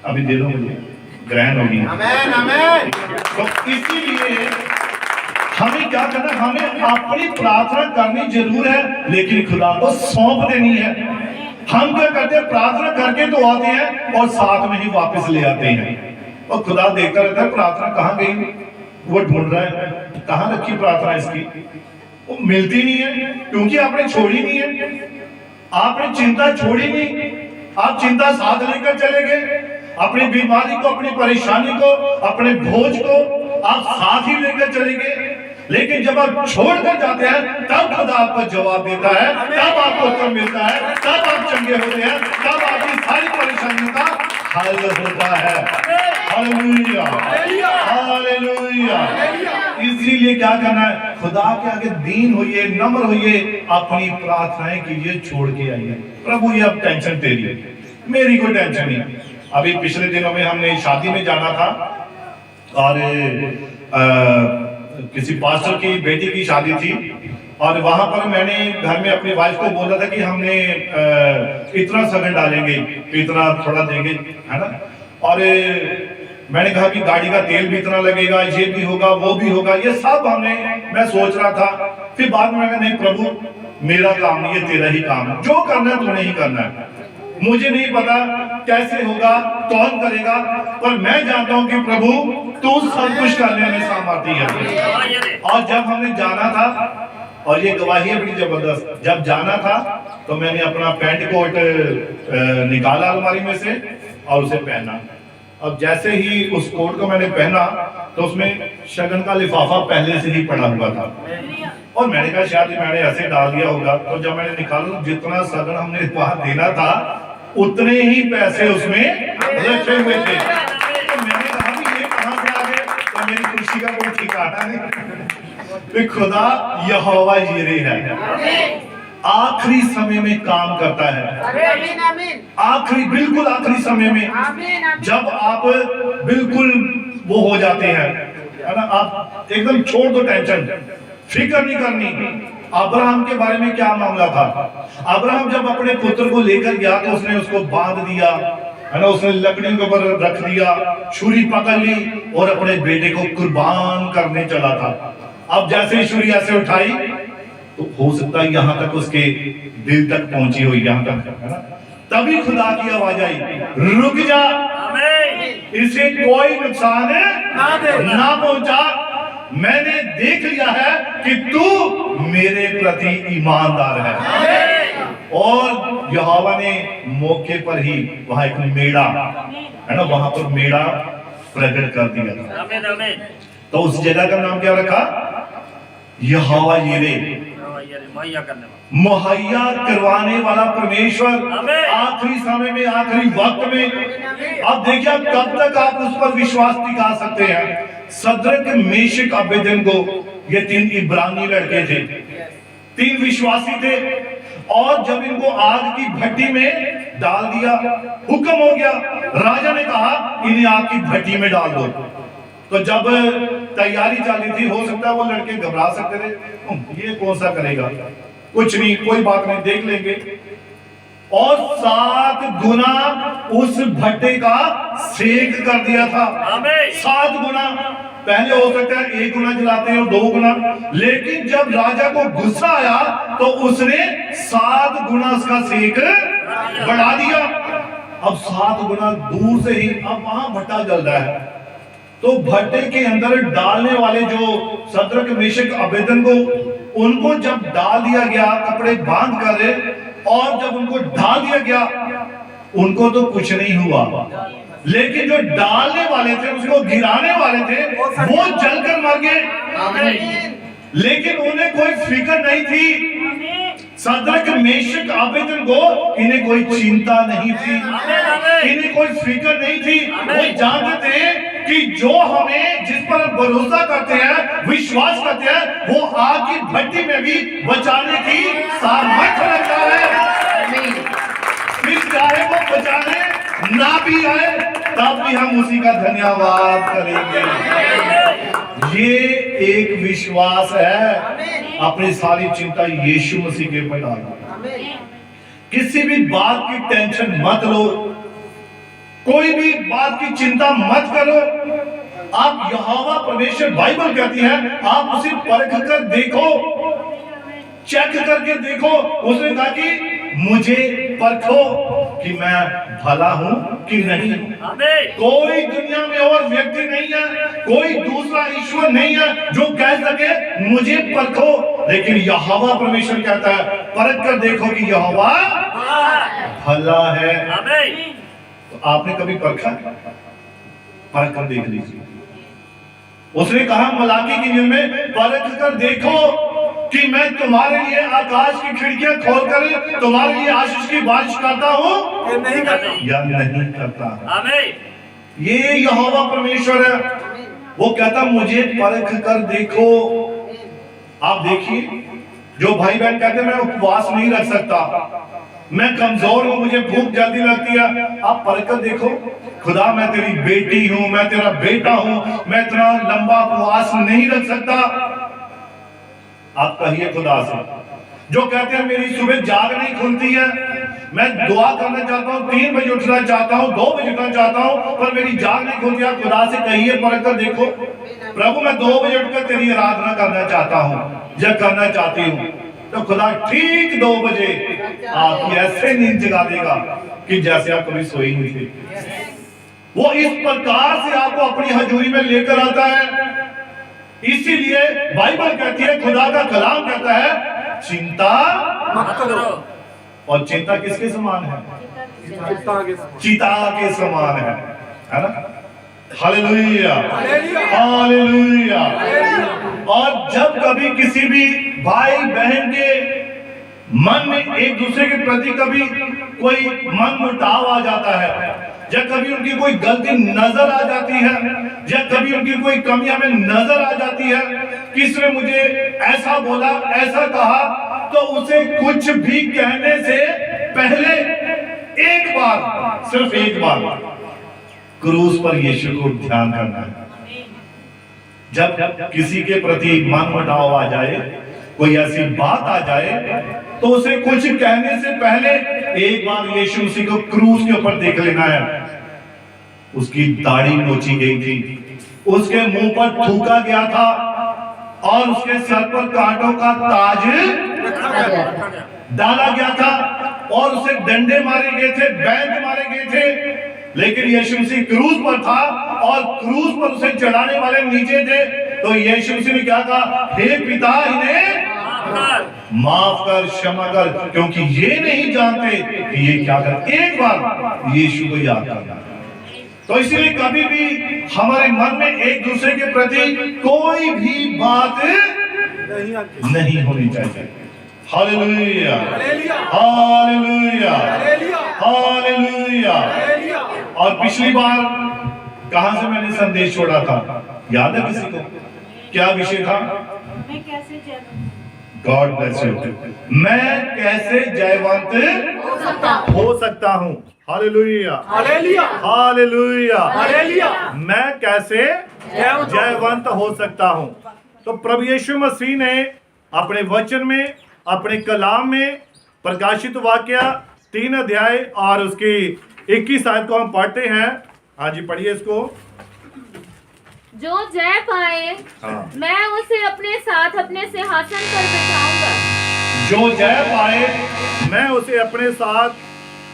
अभी दे दो मुझे, ग्रहण होगी। तो इसीलिए हमें क्या करना, हमें अपनी प्रार्थना करनी जरूर है, लेकिन खुदा को सौंप देनी है। हम क्या करते हैं, प्रार्थना करके तो आते हैं और साथ में ही वापस ले आते हैं, और खुदा देखता रहता है प्रार्थना कहाँ गई, वो ढूंढ रहा है कहाँ रखी प्रार्थना इसकी, वो मिलती नहीं है, क्योंकि आपने छोड़ी नहीं है, आपने चिंता छोड़ी नहीं। आप चिंता साथ लेकर चले गए, अपनी बीमारी को, अपनी परेशानी को, अपने बोझ को आप साथ ही लेकर चले गए, लेकिन जब आप छोड़कर जाते हैं तब खुदा आपको जवाब देता है, तब आपको उत्तर मिलता है, तब आप चंगे होते हैं, तब आपकी सारी परेशानियों का हल होता है। Hallelujah, hallelujah. इसीलिए क्या करना है, खुदा के आगे दीन होइए, नम्र होइए, अपनी प्रार्थनाएं कीजिए, छोड़ के आइए। प्रभु ये अब टेंशन तेरी है, मेरी कोई टेंशन नहीं। अभी पिछले दिनों में हमने शादी में जाना था, और किसी पास्टर की बेटी की शादी थी, और वहां पर मैंने घर में अपनी वाइफ को बोला था कि हमने इतना सगन डालेंगे, इतना थोड़ा देंगे, है ना। और मैंने कहा कि गाड़ी का तेल भी इतना लगेगा, ये भी होगा, वो भी होगा, ये सब मैं सोच रहा था। फिर बाद में मैंने, नहीं प्रभु मेरा काम नहीं, ये तेरा ही काम है, जो करना है तूने ही करना है। मुझे नहीं पता कैसे होगा, कौन करेगा, पर मैं जानता हूं कि प्रभु तू सब कुछ करने में सामर्थ्य है। और जब हमने जाना था, और ये गवाही है बड़ी जबरदस्त, जब जाना था तो मैंने अपना पैंट कोट निकाला अलमारी में से और उसे पहना। अब जैसे ही उस कोट को मैंने पहना तो उसमें शगन का लिफाफा पहले से ही पड़ा हुआ था, और मैंने कहा शायद मैंने ऐसे डाल दिया होगा। तो जब मैंने निकाला, जितना शगन हमने वहां देना था उतने ही पैसे उसमें रखे हुए थे। तो मैंने कहा कि ये कहां से आ गए, तो मेरी खुशी का कोई ठिकाना नहीं। खुदा यहोवा यिरे है, आखिरी समय में काम करता है। आखिरी, बिल्कुल आखिरी समय में, जब आप बिल्कुल वो हो जाते हैं, है ना, आप एकदम छोड़ दो टेंशन, फिक्र नहीं करनी। अब्राहम के बारे में क्या मामला था, अब्राहम जब अपने पुत्र को लेकर गया तो उसने उसको बांध दिया, है ना, उसने लकड़ी के ऊपर रख दिया, छुरी पकड़ ली और अपने बेटे को कुर्बान करने चला था। अब जैसे ही छुरी ऐसे उठाई तो हो सकता है यहां तक उसके दिल तक पहुंची हो, यहां तक, है ना, तभी खुदा की आवाज आई, रुक जा, इसे कोई नुकसान ना पहुंचा, मैंने देख लिया है कि तू मेरे प्रति ईमानदार है। यहोवा ने मौके पर ही वहां एक मेढ़ा है ना, वहां पर मेढ़ा प्रकट कर दिया था। तो उस जगह का नाम क्या रखा? यहोवा यिरे, मुहैया करवाने वाला परमेश्वर। आखिरी समय में, आखिरी वक्त में, अब देखिए आप कब तक आप उस पर विश्वास दिखा सकते हैं। सद्रक, मेशक, अबेदनगो, ये 3 इब्रानी लड़के थे, 3 विश्वासी थे, और जब इनको आग की भट्टी में डाल दिया, हुक्म हो गया, राजा ने कहा इन्हें आग की भट्टी में डाल दो। तो जब तैयारी चली थी, हो सकता है वो लड़के घबरा सकते थे, ये कौन सा करेगा, कुछ नहीं, कोई बात नहीं, देख लेंगे। और 7 गुना उस भट्टे का सेक कर दिया था। 7 गुना। पहले हो सकता है 1 गुना जलाते हैं और 2 गुना, लेकिन जब राजा को गुस्सा आया तो उसने 7 गुना उसका सेक बढ़ा दिया। अब 7 गुना दूर से ही अब वहां भट्टा जल रहा है, तो भट्टे के अंदर डालने वाले जो सद्रक, मेशक, अबेदनगो, उनको जब डाल दिया गया, कपड़े बांध कर, और जब उनको डाल दिया गया, उनको तो कुछ नहीं हुआ, लेकिन जो डालने वाले थे, उसको गिराने वाले थे, वो जलकर मर गए। लेकिन उन्हें कोई फिक्र नहीं थी। सद्रक, मेशक, अबेदनगो, इन्हें कोई चिंता नहीं थी, इन्हें कोई फिक्र नहीं थी। वो जानते थे कि जो हमें, जिस पर भरोसा करते हैं, विश्वास करते हैं, वो आग की भट्टी में भी बचाने की सामर्थ्य रखता है। फिर चाहे वो बचाने ना भी आए, तब भी हम उसी का धन्यवाद करेंगे। ये एक विश्वास है। अपनी सारी चिंता यीशु मसीह के ऊपर डालो। किसी भी बात की टेंशन मत लो, कोई भी बात की चिंता मत करो। आप यहोवा परमेश्वर, बाइबल कहती है, आप उसे परख कर देखो, चेक करके देखो। उसने कहा कि मुझे परखो कि मैं भला हूं कि नहीं। कोई दुनिया में और व्यक्ति नहीं है, कोई दूसरा ईश्वर नहीं है जो कह सके मुझे परखो, लेकिन यहोवा परमेश्वर कहता है परख कर देखो कि यहोवा भला है। तो आपने कभी परखा? परख कर देख लीजिए। उसने कहा मलाकी की नींद में, परख कर देखो कि मैं तुम्हारे लिए आकाश की खिड़कियां खोलकर तुम्हारे लिए आशीष की बारिश करता हूं या नहीं करता। ये यहोवा परमेश्वर है, वो कहता मुझे परख कर देखो। आप देखिए, जो भाई बहन कहते हैं मैं उपवास नहीं रख सकता, मैं कमजोर हूं, मुझे भूख जल्दी लगती है, आप परख कर देखो। खुदा मैं तेरी बेटी हूं, मैं तेरा बेटा हूं, मैं इतना लंबा उपवास नहीं रख सकता। आप कहिए खुदा से। जो कहते हैं मेरी सुबह जाग नहीं खुलती है, मैं दुआ करना चाहता हूँ, 3 बजे उठना चाहता हूँ, 2 बजे उठना चाहता हूँ, पर मेरी जाग नहीं खुलती है। खुदा से कहिए परख कर देखो, प्रभु मैं 2 बजे उठकर तेरी आराधना करना चाहता हूँ या करना चाहती हूँ। तो खुदा ठीक 2 बजे आपकी ऐसे नींद जगा देगा कि जैसे आप कभी सोई नहीं थे। वो इस प्रकार से आपको अपनी हजूरी में लेकर आता है। इसीलिए बाइबल कहती है, खुदा का कलाम कहता है, चिंता मत करो। और चिंता किसके समान है? चिता के समान है ना? Hallelujah, hallelujah. और जब कभी किसी भी भाई बहन के मन में एक दूसरे के प्रति कभी कोई मन मुटाव आ जाता है, या कभी उनकी कोई गलती नजर आ जाती है, या कभी उनकी कोई कमी हमें नजर आ जाती है, किसने मुझे ऐसा बोला, ऐसा कहा, तो उसे कुछ भी कहने से पहले एक बार, सिर्फ एक बार क्रूस पर यीशु को ध्यान करना है। जब किसी के प्रति मन मुटाव आ जाए, कोई ऐसी बात आ जाए, तो उसे कुछ कहने से पहले एक बार यीशु मसीह को क्रूस के ऊपर देख लेना है। उसकी दाढ़ी नोची गई थी, उसके मुंह पर थूका गया था, और उसके सर पर कांटों का ताज डाला गया था, और उसे डंडे मारे गए थे, बैंड मारे गए थे। लेकिन यीशु मसीह क्रूस पर था, और क्रूस पर उसे चढ़ाने वाले नीचे थे। तो यीशु मसीह ने क्या कहा? हे पिता, इन्हें माफ कर, क्षमा कर, क्योंकि ये नहीं जानते कि ये क्या कर। एक बार यीशु को याद करना। तो इसलिए कभी भी हमारे मन में एक दूसरे के प्रति कोई भी बात नहीं आती। नहीं होनी चाहिए। Hallelujah, hallelujah, hallelujah, hallelujah, hallelujah. Hallelujah. और पिछली बार कहां से मैंने संदेश छोड़ा था, याद है किसी को? क्या विषय था? God bless you. मैं कैसे जयवंत हो सकता हूं। Hallelujah, hallelujah, hallelujah, hallelujah. मैं कैसे जयवंत हो सकता हूं। तो प्रभु यीशु मसीह ने अपने वचन में, अपने कलाम में प्रकाशित वाक्य 3 अध्याय और उसकी 21 आयत को हम पढ़ते हैं। हाँ जी, पढ़िए इसको। जो जय पाए हाँ। मैं उसे अपने साथ अपने सिंहासन पर बैठाऊंगा। जो जय पाए मैं उसे अपने साथ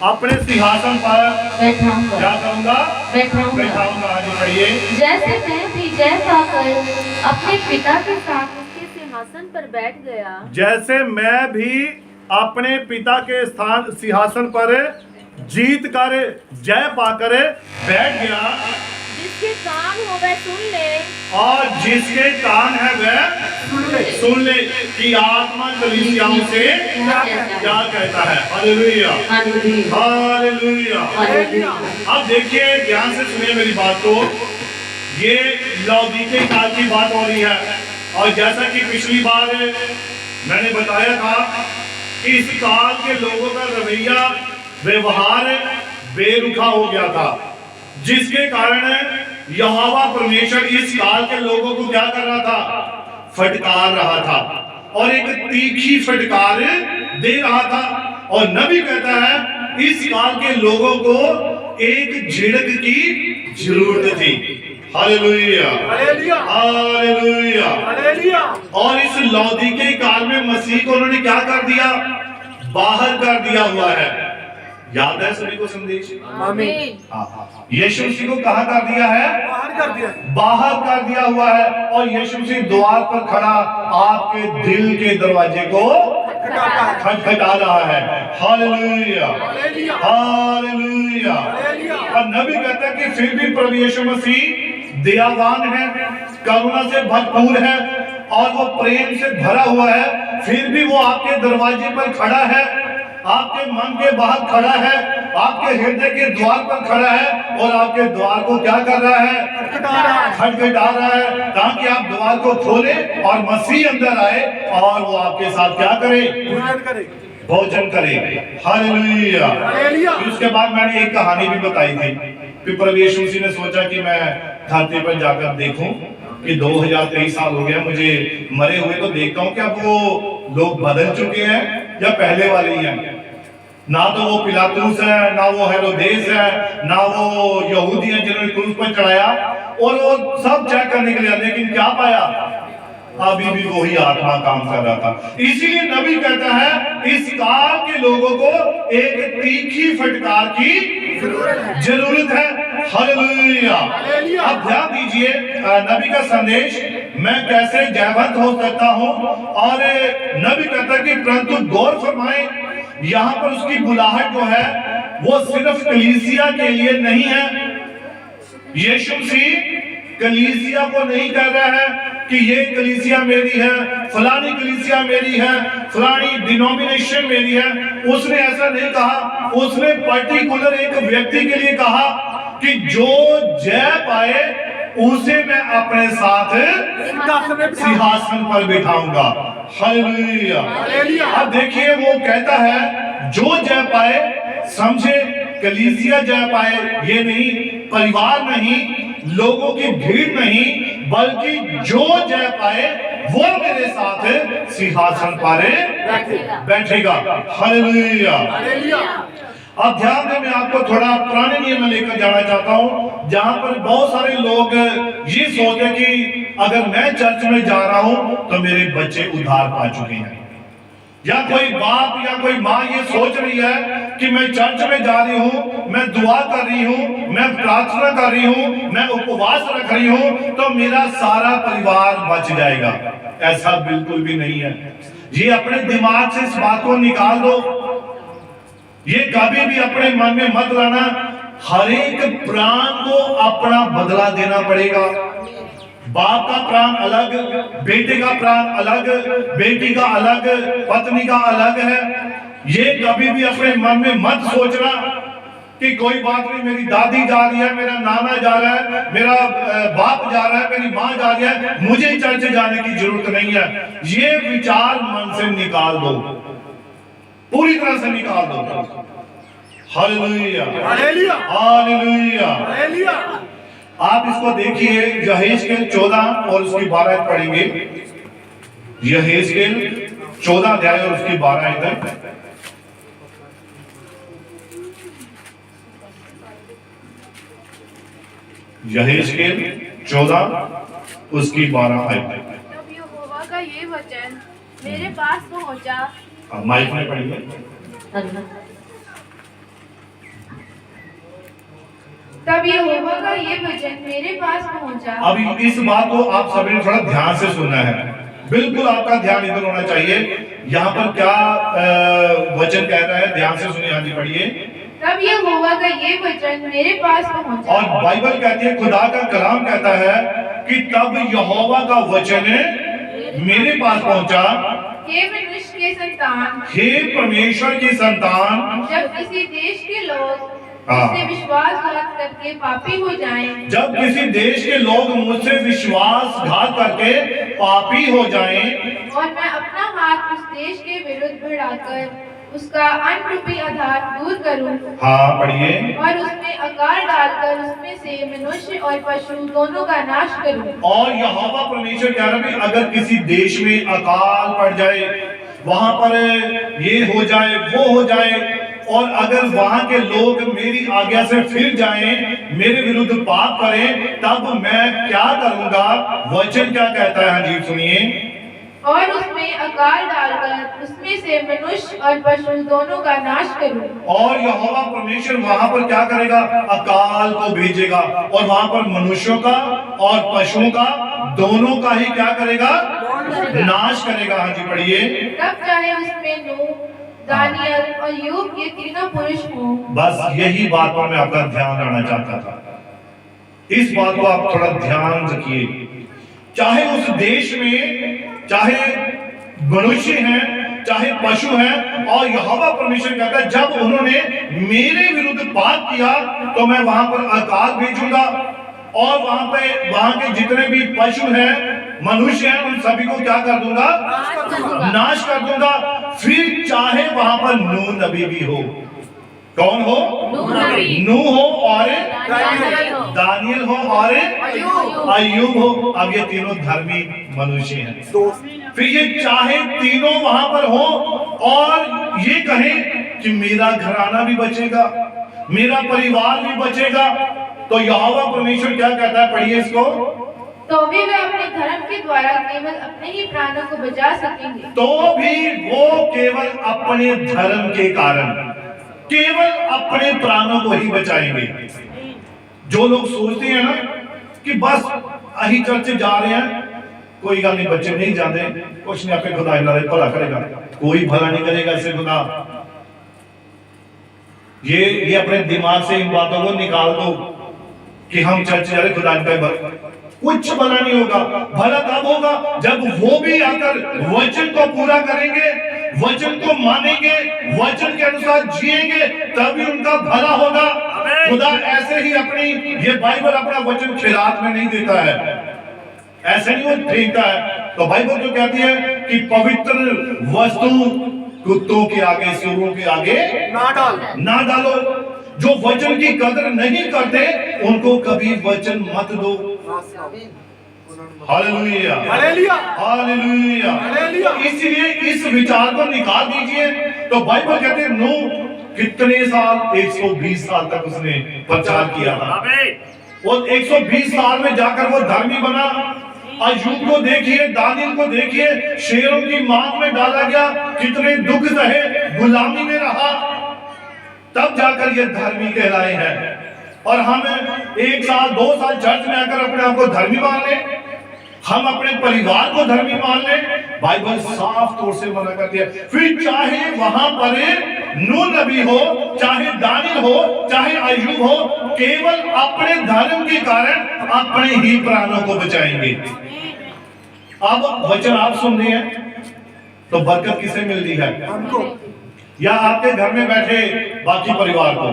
अपने सिंहासन पर बैठाऊंगा क्या करूंगा? बैठाऊंगा। बैठाऊंगा। हाँ जी, पढ़िए। जैसे मैं भी जय पाकर अपने पिता के साथ उसके सिंहासन पर बैठ गया, जैसे मैं भी अपने पिता के स्थान सिंहासन पर जीत कर जय पाकर बैठ गया, जिसके कान हो वह सुन ले। और जिसके कान है वह सुन ले कि आत्मा कलीसियाओं से क्या कहता है। Hallelujah, hallelujah, hallelujah. हालेलुया। अब देखिए, ध्यान से सुनिए मेरी बात को। ये लौदीके काल की बात हो रही है, और जैसा कि पिछली बार मैंने बताया था कि इस काल के लोगों का रवैया, व्यवहार बेरुखा हो गया था, जिसके कारण यहोवा परमेश्वर इस काल के लोगों को क्या कर रहा था? फटकार रहा था, और एक तीखी फटकार दे रहा था। और नबी कहता है इस काल के लोगों को एक झिड़क की जरूरत थी। Hallelujah, hallelujah, hallelujah, hallelujah. और इस लौदीके काल में मसीह को उन्होंने क्या कर दिया? बाहर कर दिया हुआ है। याद है सभी को संदेश? आमीन। हाँ, यीशु मसीह को कहाँ कर दिया है? बाहर कर दिया। बाहर कर दिया हुआ है, और यीशु मसीह द्वार पर खड़ा आपके दिल के दरवाजे को खटखटा रहा है। Hallelujah, hallelujah, hallelujah. हालेलुया। और नबी कहता है कि फिर भी प्रभु यीशु मसीह दयावान है, करुणा से भरपूर है, और वो प्रेम से भरा हुआ है। फिर भी वो आपके दरवाजे पर खड़ा है, आपके मन के बाहर खड़ा है, आपके हृदय के द्वार पर खड़ा है, और आपके द्वार को क्या कर रहा है? खटखटा रहा है, ताकि आप द्वार को खोलें और मसीह अंदर आए, और वो आपके साथ क्या करे? भोजन करे। भोजन करे। हालेलुया। हालेलुया। फिर उसके बाद मैंने एक कहानी भी बताई थी कि प्रभु यीशु मसीह ने सोचा कि मैं धरती पर जाकर देखूं कि 2023 साल हो गया मुझे मरे हुए, तो देखता हूं कि अब वो लोग बदल चुके हैं या पहले वाले ही हैं। ना तो वो पिलातुस है, ना वो हेरोदेस है, ना वो यहूदी हैं जिन्होंने क्रूस पर चढ़ाया, और वो सब चेक करने के लिए, लेकिन क्या पाया? अभी भी वही आत्मा काम कर रहा था। इसीलिए नबी कहता है इस काल के लोगों को एक तीखी फटकार की जरूरत है। हालेलुया। अब ध्यान दीजिए नबी का संदेश, मैं कैसे जयवंत हो सकता हूं। और नबी कहता है कि परंतु गौर फरमाएं, यहाँ पर उसकी बुलाहट जो है वो सिर्फ कलीसिया के लिए नहीं है। यीशु मसीह कलीसिया को नहीं कह रहा है कि ये कलीसिया मेरी है, फलानी कलीसिया मेरी है, फलानी डिनोमिनेशन मेरी है। उसने ऐसा नहीं कहा। उसने पर्टिकुलर एक व्यक्ति के लिए कहा कि जो जय पाए उसे मैं अपने साथ सिंहासन पर बिठाऊंगा। हालेलुया। अब देखिए वो कहता है जो जय पाए, समझे, कलीसिया जय पाए, ये नहीं, परिवार नहीं, लोगों की भीड़ नहीं, बल्कि जो जय पाए वो मेरे साथ सिंहासन पर बैठेगा। हालेलुया। अब ध्यान दें, मैं आपको थोड़ा पुराने नियम में लेकर जाना चाहता हूं, जहां पर बहुत सारे लोग ये सोचते हैं कि अगर मैं चर्च में जा रहा हूं तो मेरे बच्चे उद्धार पा चुके हैं, या कोई बाप या कोई माँ ये सोच रही है कि मैं चर्च में जा रही हूँ, मैं दुआ कर रही हूँ, मैं प्रार्थना कर रही हूँ, मैं उपवास रख रही हूँ, तो मेरा सारा परिवार बच जाएगा। ऐसा बिल्कुल भी नहीं है। ये अपने दिमाग से इस बात को निकाल दो, ये कभी भी अपने मन में मत लाना। हर एक प्राण को अपना बदला देना पड़ेगा। बाप का प्राण अलग, बेटे का प्राण अलग, बेटी का अलग, पत्नी का अलग है। ये कभी भी अपने मन में मत सोचना कि कोई बात नहीं, मेरी दादी जा रही है, मेरा नाना जा रहा है, मेरा बाप जा रहा है, मेरी माँ जा रही है, मुझे चर्च जाने की जरूरत नहीं है। ये विचार मन से निकाल दो, पूरी तरह से निकाल दो। Hallelujah, hallelujah, hallelujah. हालेलुया। आप इसको देखिए, यहेजकेल 14 और उसकी 12 पढ़ेंगे। यहेजकेल 14 अध्याय और उसकी 12 तक। यहेजकेल 14 उसकी 12 आयत। तब यहोवा का ये वचन मेरे पास पहुंचा। माइक में पढ़िए। तब यहोवा का ये वचन मेरे पास पहुंचा। अब इस बात को आप सभी ने थोड़ा ध्यान से सुनना है, बिल्कुल आपका ध्यान इधर होना चाहिए। यहाँ पर क्या वचन कह रहा है, ध्यान से सुनिए। हाँ जी, पढ़िए। तब यहोवा का ये वचन मेरे पास पहुंचा। और बाइबल कहती है, खुदा का कलाम कहता है कि तब यहोवा का वचन मेरे पास पहुंचा। हे मनुष्य के संतान, हे परमेश्वर की संतान, जब किसी देश के लोग हाँ। मुझसे विश्वासघात करके पापी हो जाएं, जब किसी देश के लोग मुझसे विश्वासघात करके पापी हो जाएं, और मैं अपना हाथ उस देश के विरुद्ध बढ़ाकर उसका अन्न रूपी आधार दूर करूं, हाँ पढ़िए, और उसमें अकाल डालकर उसमें से मनुष्य और पशु दोनों का नाश करूं। और यहोवा परमेश्वर कह रहा है, अगर किसी देश में अकाल पड़ जाए, वहां पर ये हो जाए, वो हो जाए, और अगर वहां के लोग मेरी आज्ञा से फिर जाएं, मेरे विरुद्ध पाप करें, तब मैं क्या करूंगा? वचन क्या कहता है? हाँ जी सुनिए। और उसमें अकाल डालकर उसमें से मनुष्य और पशु दोनों का नाश करूं। और यहोवा परमेश्वर वहां पर क्या करेगा? अकाल को भेजेगा, और वहां पर मनुष्यों का और पशुओं का दोनों का ही क्या करेगा? नाश करेगा। हाँ जी पढ़िए। तब चाहे उसमें नूह, दानियल और यूब ये तीनों पुरुष हों। बस यही बात पर मैं आपका ध्यान लाना चाहता था। इस बात को आप थोड़ा ध्यान रखिए। चाहे उस देश में चाहे मनुष्य हैं, चाहे पशु हैं, और यहोवा परमेश्वर कहता है जब उन्होंने मेरे विरुद्ध पाप किया तो मैं वहां पर अकाल भेजूंगा, और वहां के जितने भी पशु हैं, मनुष्य हैं, उन सभी को क्या कर दूंगा? नाश कर दूंगा। फिर चाहे वहां पर नूह नबी भी हो। कौन हो? नूह हो और दानियल हो और अय्यूब हो। अब ये तीनों धर्मी मनुष्य हैं। फिर ये चाहे तीनों वहां पर हो और ये कहें कि मेरा घराना भी बचेगा, मेरा परिवार भी बचेगा, तो यहोवा परमेश्वर क्या कहता है? पढ़िए इसको। तो भी वे अपने धर्म के द्वारा केवल अपने ही प्राणों को बचा सकेंगे। तो भी वो केवल अपने धर्म के कारण केवल अपने प्राणों को ही बचाएंगे। जो लोग सोचते हैं ना कि बस अही चर्च जा रहे हैं, कोई गल नहीं, बच्चे नहीं जाते, कुछ नहीं, आपके खुदा इन्हें भला करेगा, कोई भला नहीं करेगा इससे खुदा। ये अपने दिमाग से इन बातों को निकाल दो कि हम चर्च जा रहे, खुदा इनका कुछ भला नहीं होगा। भला तब होगा जब वो भी आकर वचन को पूरा करेंगे, वचन को मानेंगे, वचन के अनुसार जिएंगे, तभी उनका भला होगा। खुदा ऐसे ही अपनी ये बाइबल अपना वचन खिरात में नहीं देता है, ऐसे नहीं वो फेंकता है। तो बाइबल जो कहती है कि पवित्र वस्तु कुत्तों के आगे, सूरों के आगे ना डालो। जो वचन की कदर नहीं करते उनको कभी वचन मत दो। Hallelujah, hallelujah, hallelujah, hallelujah. इसलिए इस विचार को निकाल दीजिए। तो बाइबल कहते हैं नूह कितने साल? 120 साल तक उसने प्रचार किया था, और 120 साल में जाकर वो धर्मी बना। अय्यूब को देखिए, दानियल को देखिए, शेरों की मांग में डाला गया, कितने दुख सहे, गुलामी में रहा, तब जाकर ये धर्मी कहलाए हैं। और हम 1 साल 2 साल चर्च में आकर अपने आप को धर्मी मान लें, हम अपने परिवार को धर्मी मान लें, बाइबल साफ तौर से मना करती है। फिर चाहे वहां पर नूह नबी हो, चाहे दानियल हो, चाहे अय्यूब हो, केवल अपने धर्म के कारण अपने ही प्राणों को बचाएंगे। अब वचन आप सुन रहे हैं तो बरकत किसे मिल रही है? हमको। या आपके घर में बैठे बाकी परिवार को?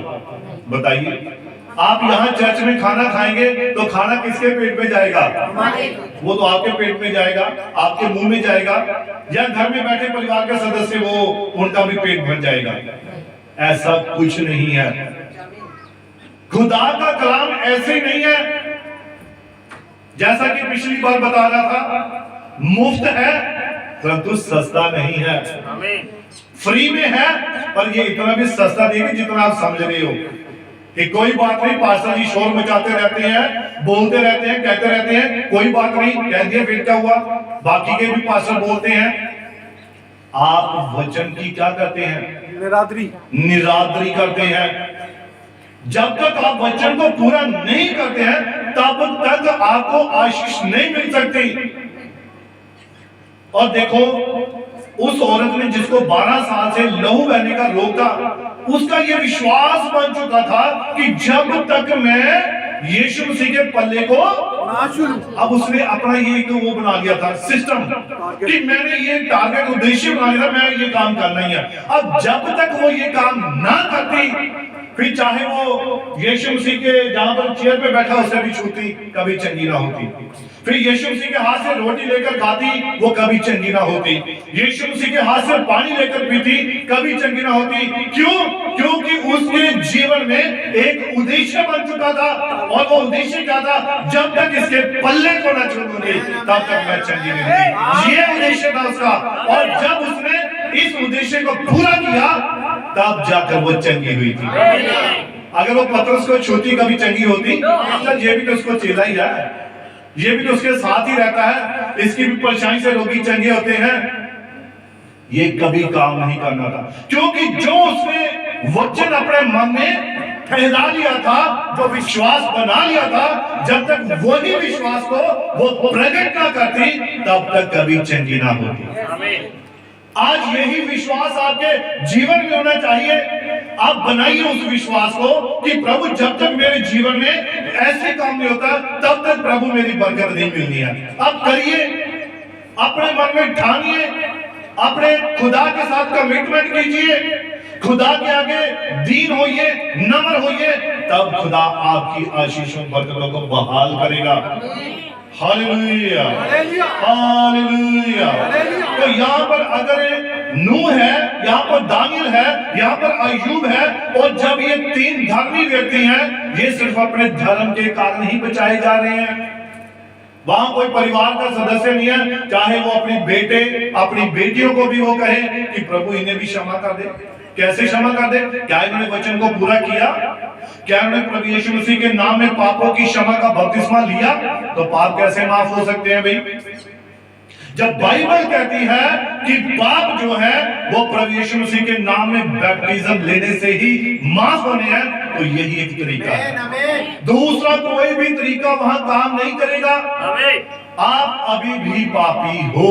बताइए। आप यहाँ चर्च में खाना खाएंगे तो खाना किसके पेट में जाएगा? वो तो आपके पेट में जाएगा, आपके मुंह में जाएगा। या घर में बैठे परिवार के सदस्य वो उनका भी पेट भर जाएगा? ऐसा कुछ नहीं है। खुदा का कलाम ऐसे नहीं है। जैसा कि पिछली बार बता रहा था, मुफ्त है परंतु सस्ता नहीं है। फ्री में है पर ये इतना भी सस्ता नहीं है जितना आप समझ रहे हो कि कोई बात नहीं, पास्टर जी शोर मचाते रहते हैं, बोलते रहते हैं, कहते रहते हैं, कोई बात नहीं, कह दिया फिर क्या हुआ? बाकी के भी पास्टर बोलते हैं। आप वचन की क्या करते हैं? निरादरी करते हैं। जब तक आप वचन को पूरा नहीं करते हैं तब तक आपको आशीष नहीं मिल सकती। और देखो, उस औरत ने जिसको 12 साल से लहू बहने का रोग था, उसका यह विश्वास बन चुका था कि जब तक मैं यीशु मसीह के पल्ले को अब उसने अपना ये एक वो बना लिया था सिस्टम कि मैंने ये टारगेट उद्देश्य बना लिया था, मैं ये काम करना ही है। अब जब तक वो ये काम ना करती, फिर चाहे वो यीशु मसीह के जहां पर चेयर पे बैठा उसे भी छूती, कभी चंगी ना होती। फिर यीशु मसीह के हाथ से रोटी लेकर खाती, वो कभी चंगी ना होती। यीशु मसीह के हाथ से पानी लेकर पीती, कभी चंगी ना होती। क्यों? क्योंकि उसके जीवन में एक उद्देश्य बन चुका था। और वो उद्देश्य क्या था? जब तक इसके पल्ले को न छूऊंगी तब तक मैं चंगी नहीं होगी। ये उद्देश्य था उसका। और जब उसने इस उद्देश्य को पूरा किया तब जाकर वो चंगी हुई थी। अगर वो पतरस को छूती कभी चंगी होती? तो ये भी तो उसको चेला ही है, ये भी तो उसके साथ ही रहता है, इसकी भी परेशानी से रोगी चंगे होते हैं। ये कभी काम नहीं करना था, क्योंकि जो उसने वचन अपने मन में ठहरा लिया था, जो विश्वास बना लिया था, जब तक वही विश्वास को वो प्रकट ना करती तब तक कभी चंगी ना होती। आज यही विश्वास आपके जीवन में होना चाहिए। आप बनाइए उस विश्वास को कि प्रभु जब तक मेरे जीवन में ऐसे काम नहीं होता तब तक प्रभु मेरी बरकत नहीं मिलनी है। अब करिए, अपने मन में ठानिए, अपने खुदा के साथ कमिटमेंट कीजिए, खुदा के आगे दीन होइए, नम्र होइए, तब खुदा आपकी आशीषों बरकतों को बहाल करेगा। Hallelujah, hallelujah. तो यहाँ पर अगर नूह है, यहाँ पर दानियल है, यहाँ पर अय्यूब है, और जब ये 3 धर्मी व्यक्ति हैं, ये सिर्फ अपने धर्म के कारण ही बचाए जा रहे हैं। वहां कोई परिवार का सदस्य नहीं है, चाहे वो अपने बेटे अपनी बेटियों को भी वो कहे कि प्रभु इन्हें भी क्षमा कर दे। कैसे क्षमा कर दे? क्या इन्होंने वचन को पूरा किया? क्या उन्होंने प्रभु यीशु मसीह के नाम में पापों की क्षमा का बपतिस्मा लिया? तो पाप कैसे माफ हो सकते हैं भाई? जब बाइबल कहती है कि पाप जो है वो प्रभु यीशु मसीह के नाम में बैप्टिज्म लेने से ही माफ होने हैं, तो यही एक तरीका है। दूसरा कोई भी तरीका वहां काम नहीं करेगा। आप अभी भी पापी हो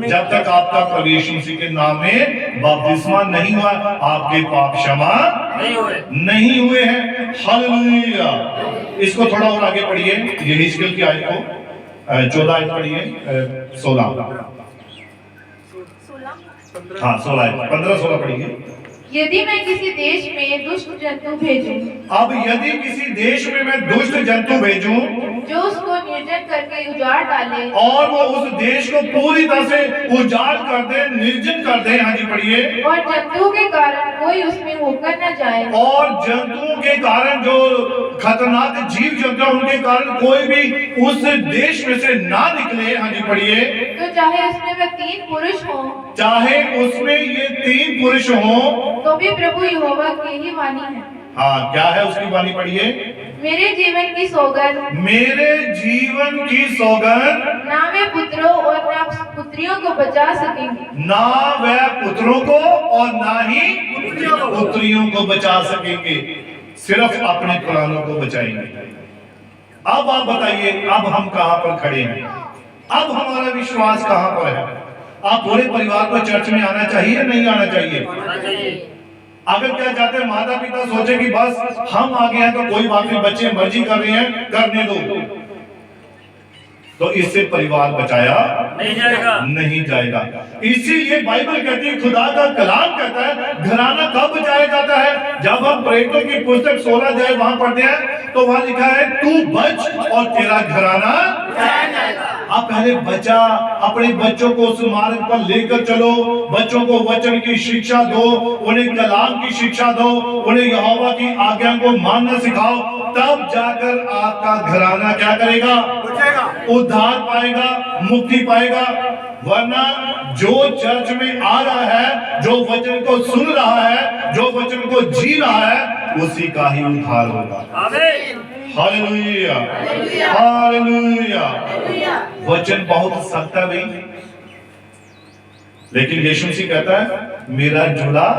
जब तक आपका प्रभु यीशु मसीह के नाम में बपतिस्मा नहीं हुआ, आपके पाप क्षमा नहीं हुए हैं। हालेलुया। इसको थोड़ा और आगे पढ़िए, ये हिजकिय्याह की आयत को 14 आयत पढ़िए, 16 हाँ 16 15-16 पढ़िए। यदि मैं किसी देश में दुष्ट जंतु भेजूं, अब यदि किसी देश में मैं दुष्ट जंतु भेजूं जो उसको निर्जन करके उजाड़ डाले, और वो उस देश को पूरी तरह से उजाड़ कर दे, निर्जन कर दे, हाँ जी पढ़िए, और जंतुओं के कारण कोई उसमें होकर न जाए, और जंतुओं के कारण जो खतरनाक जीव जंतु उनके कारण कोई भी उस देश में से ना निकले, हाँ जी पढ़िए, तो चाहे उसमें वे 3 पुरुष हों, चाहे उसमें ये 3 पुरुष हों, तो भी प्रभु यहोवा की ही वाणी है। हाँ क्या है उसकी वाणी पढ़िए? मेरे जीवन की सौगंध, मेरे जीवन की सौगंध, ना वे पुत्रों और ना पुत्रियों को बचा सकेंगे, ना वह पुत्रों को और ना ही पुत्रियों को बचा सकेंगे, सिर्फ अपने प्राणों को बचाएंगे। अब आप बताइए, अब हम कहां पर खड़े हैं? अब हमारा विश्वास कहां पर है? आप पूरे परिवार को चर्च में आना चाहिए नहीं आना चाहिए? अगर क्या चाहते हैं माता पिता सोचे कि बस हम आ गए हैं तो कोई बात नहीं, बच्चे मर्जी कर रहे हैं, करने दो, तो इससे परिवार बचाया नहीं जाएगा। इसीलिए बाइबल कहती है, खुदा का कलाम कहता है, घराना कब बचाया जाता है? जब हम प्रेरितों की पुस्तक 16 अध्याय वहां पढ़ते हैं तो वहां लिखा है, तू बच और तेरा घराना। आप पहले बचा, अपने बच्चों को उस मार्ग पर लेकर चलो, बच्चों को वचन की शिक्षा दो, उन्हें कलाम की शिक्षा दो, उन्हें यहोवा की आज्ञा को मानना सिखाओ, तब जाकर आपका घराना क्या करेगा? उद्धार पाएगा, मुक्ति पाएगा। वरना जो चर्च में आ रहा है, जो वचन को सुन रहा है, जो वचन को जी रहा है, उसी का ही उद्धार होगा। Hallelujah, hallelujah. वचन बहुत सख्त है भाई, लेकिन यीशु मसीह कहता है, मेरा झूला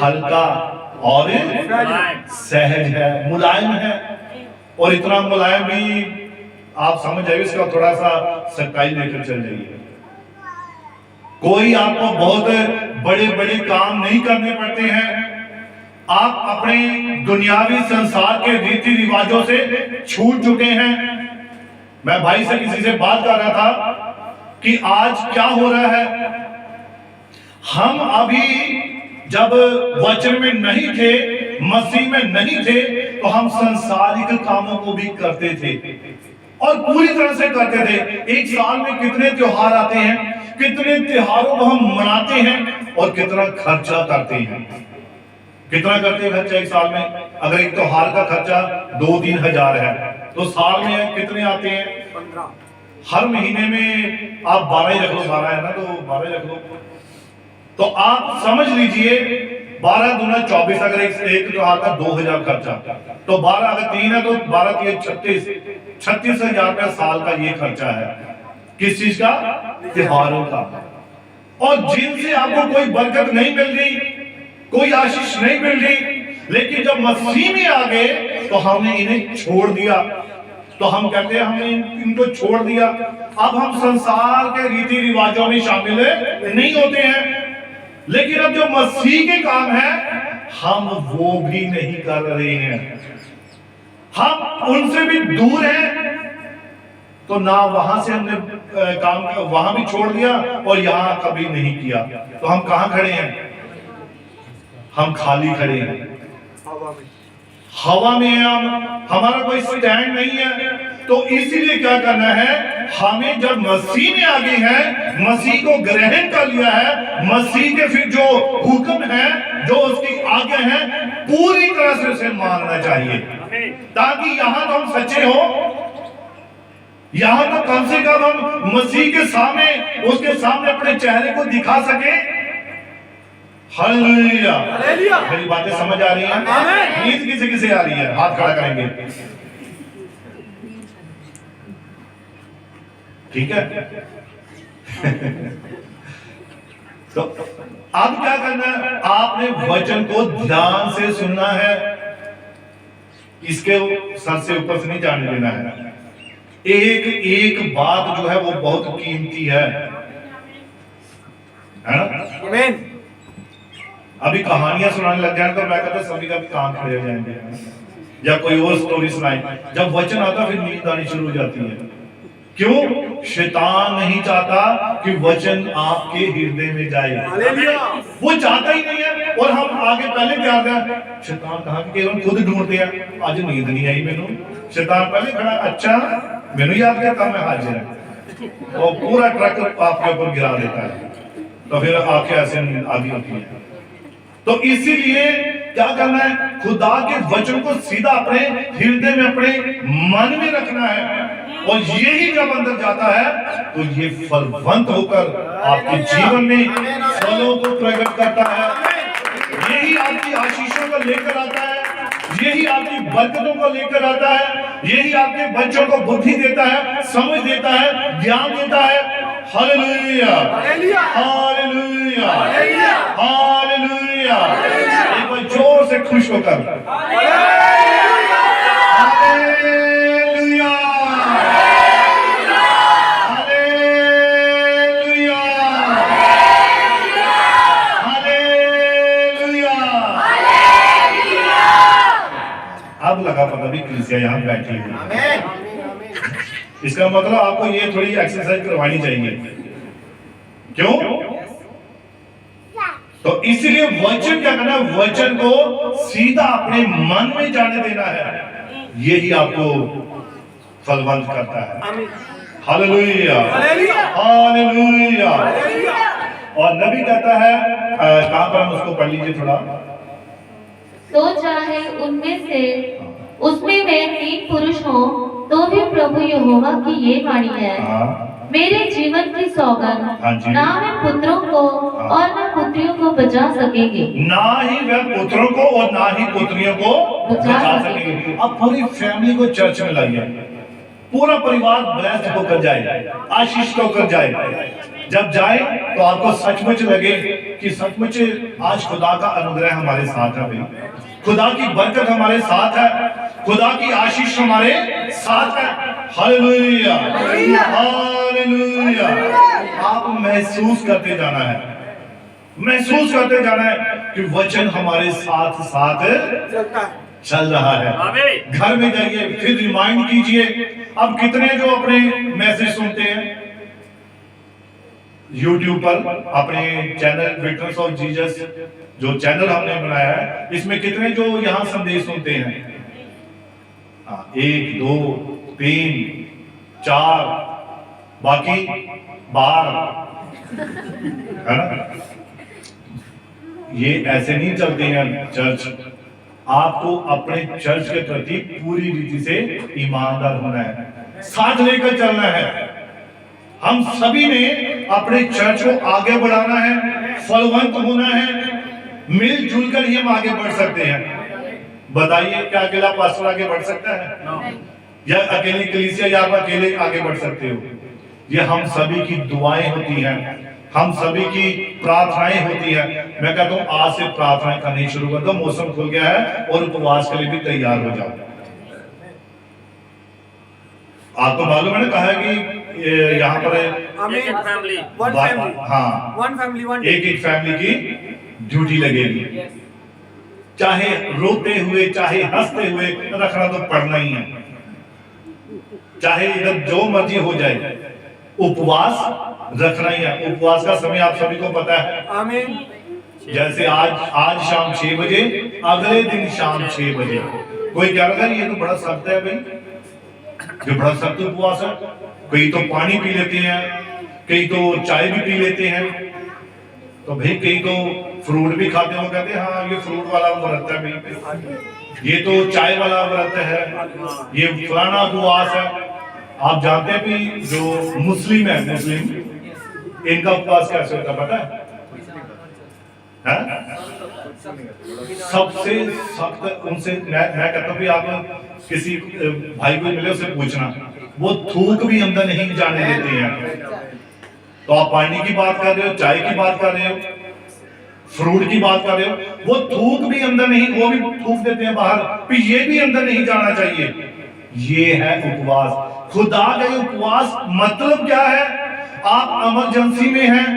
हल्का और सहज है, मुलायम है। और इतना मुलायम भी आप समझ जाइए, इसका थोड़ा सा सच्चाई लेकर चल जाइए। कोई आपको बहुत बड़े बड़े काम नहीं करने पड़ते हैं। आप अपने दुनियावी संसार के रीति रिवाजों से छूट चुके हैं। मैं भाई से किसी से बात कर रहा था कि आज क्या हो रहा है। हम अभी जब वचन में नहीं थे, मसीह में नहीं थे, तो हम संसारिक कामों को भी करते थे और पूरी तरह से करते थे। एक साल में कितने त्योहार आते हैं, कितने त्योहारों को हम मनाते हैं और कितना खर्चा करते हैं। कितना करते हैं खर्चा एक साल में? अगर एक त्योहार का खर्चा 2-3 हजार है तो साल में कितने आते हैं? 15। हर महीने में आप 12 ही रख लो, 12 है ना, तो 12 ही रख लो। तो आप समझ लीजिए 12 दूना 24। अगर एक त्योहार का 2000 खर्चा, तो 12 अगर 3 है तो 12 36,000 रुपया साल का ये खर्चा है। किस चीज का? त्योहारों का। और जिनसे आपको कोई बरकत नहीं मिल रही, कोई आशीष नहीं मिल रही, लेकिन जब मसीह में आ गए तो हमने इन्हें छोड़ दिया। तो हम कहते हैं हमने इनको छोड़ दिया। अब हम संसार के रीति रिवाजों में शामिल नहीं होते हैं। लेकिन अब जो मसीह के काम है हम वो भी नहीं कर रहे हैं, हम उनसे भी दूर हैं। तो ना वहां से हमने काम वहां भी छोड़ दिया और यहां कभी नहीं किया। तो हम कहां खड़े हैं? हम खाली खड़े हैं, हवा में हैं। हमारा कोई स्टैंड नहीं है। तो इसीलिए क्या करना है, हमें जब मसीह में आगे हैं, मसीह को ग्रहण कर लिया है, मसीह के फिर जो हुक्म है, जो उसकी आज्ञा है, पूरी तरह से उसे मानना चाहिए, ताकि यहां तो हम सच्चे हो, यहां तो कम से कम हम मसीह के सामने, उसके सामने अपने चेहरे को दिखा सके। हालेलुया। मेरी बातें समझ आ रही हैं? नींद किसे किसे आ रही है? हाथ खड़ा करेंगे, ठीक है। तो अब क्या करना है? आपने वचन को ध्यान से सुनना है, इसके सर से ऊपर से नहीं जाने देना है। एक एक बात जो है वो बहुत कीमती है ना? आमीन। अभी कहानियां सुनाने लग जाए तो मैं कहता सभी का भी काम खड़े हो जाएंगे, या कोई और स्टोरी सुनाए। जब वचन आता फिर नींद आनी शुरू हो जाती है। क्यों? शैतान नहीं चाहता कि वचन आपके हृदय में जाए, वो चाहता ही नहीं है। और हम आगे पहले क्या हैं, शैतान कहाँ के हम खुद ढूंढते हैं। आज नींद नहीं आई मैनू, शैतान पहले खड़ा, अच्छा मैनू याद किया था, मैं हाजिर है, और पूरा ट्रक आपके ऊपर गिरा देता है। तो फिर आंखें ऐसे आदि होती है। तो इसीलिए क्या करना है? खुदा के वचन को सीधा अपने हृदय में, अपने मन में रखना है। और यही जब अंदर जाता है तो ये फलवंत होकर आपके जीवन में फलों को प्रकट करता है। यही आपकी आशीषों को लेकर आता है, यही आपकी बरकतों को लेकर आता है, यही आपके बच्चों को बुद्धि देता है, समझ देता है, ज्ञान देता है। Hallelujah, hallelujah, hallelujah. एक बार जोर से खुश होकर हालेलुया, अब लगा पता भी कलीसिया यहाँ बैठी है। इसका मतलब आपको ये थोड़ी एक्सरसाइज करवानी चाहिए। क्यों? तो इसलिए वचन क्या करना है, वचन को सीधा अपने मन में जाने देना है, यही आपको फलवंत करता है। Hallelujah, hallelujah. और नबी कहता है, कहां पर हम उसको पढ़ लीजिए थोड़ा। तो चाहे उनमें से उसमें वे 3 पुरुष हों, तो भी प्रभु यहोवा की ये वाणी है, मेरे जीवन की सौगंध, ना वे पुत्रों को और ना पुत्रियों को बचा सकेंगे। ना ही वे पुत्रों को और ना ही पुत्रियों को बचा सकेंगे। अब पूरी फैमिली को चर्च में लाइए, पूरा परिवार ब्लेस्ड होकर जाए, आशीष होकर जाए। जब जाए तो आपको सचमुच लगे कि सचमुच आज खुदा का अनुग्रह हमारे साथ है भाई, खुदा की बरकत हमारे साथ है, खुदा की आशीष हमारे साथ है। Hallelujah, hallelujah. आप महसूस करते जाना है, महसूस करते जाना है कि वचन हमारे साथ साथ चल रहा है। घर में जाइए, फिर रिमाइंड कीजिए। अब कितने जो अपने मैसेज सुनते हैं YouTube पर, अपने चैनल विटनेस ऑफ जीसस जो चैनल हमने बनाया है, इसमें कितने जो यहाँ संदेश सुनते हैं? 1 2 3 4, बाकी 12, है ना? ये ऐसे नहीं चलते हैं चर्च। आपको अपने चर्च के प्रति पूरी रीति से ईमानदार होना है, साथ लेकर चलना है। हम सभी ने अपने चर्च को आगे बढ़ाना है, फलवंत होना है। मिलजुल कर ही हम आगे बढ़ सकते हैं। बताइए, क्या अकेला पास्टर आगे बढ़ सकता है? या अकेली कलीसिया या आप अकेले आगे बढ़ सकते हो? ये हम सभी की दुआएं होती हैं, हम सभी की प्रार्थनाएं होती है। मैं कहता हूं आज से प्रार्थनाएं करनी शुरू कर दो, मौसम खुल गया है और उपवास के लिए भी तैयार हो जाओ। आपको मालूम है ना, कहा है कि यहाँ पर एक फैमिली की ड्यूटी लगेगी, चाहे रोते हुए चाहे हंसते हुए रखना तो पड़ना ही है, चाहे इधर जो मर्जी हो जाए, उपवास रखना ही है। उपवास का समय आप सभी को पता है। आमीन। जैसे आज शाम 6 बजे, अगले दिन शाम 6 बजे। कोई क्या लगा ये तो बड़ा सख्त है भाई, ये बड़ा सख्त उपवास है। कई तो पानी पी लेते हैं, कई तो चाय भी पी लेते हैं, तो भाई कई तो फ्रूट भी खाते हैं। वो कहते हैं हाँ ये फ्रूट वाला व्रत है भाई, ये तो चाय वाला व्रत है, ये फलाना उपवास है। आप जानते हैं कि जो मुस्लिम है, मुस्लिम इनका उपवास कैसे होता पता है? सबसे सख्त उनसे मैं कहता हूँ कि आप किसी भाई को मिले उससे पूछना, वो थूक भी अंदर नहीं जाने देते हैं। तो आप पानी की बात कर रहे हो, चाय की बात कर रहे हो, फ्रूट की बात कर रहे हो, वो थूक भी अंदर नहीं, वो भी थूक देते हैं बाहर, फिर ये भी अंदर नहीं जाना चाहिए। ये है उपवास। खुदा का उपवास मतलब क्या है? आप इमरजेंसी में हैं,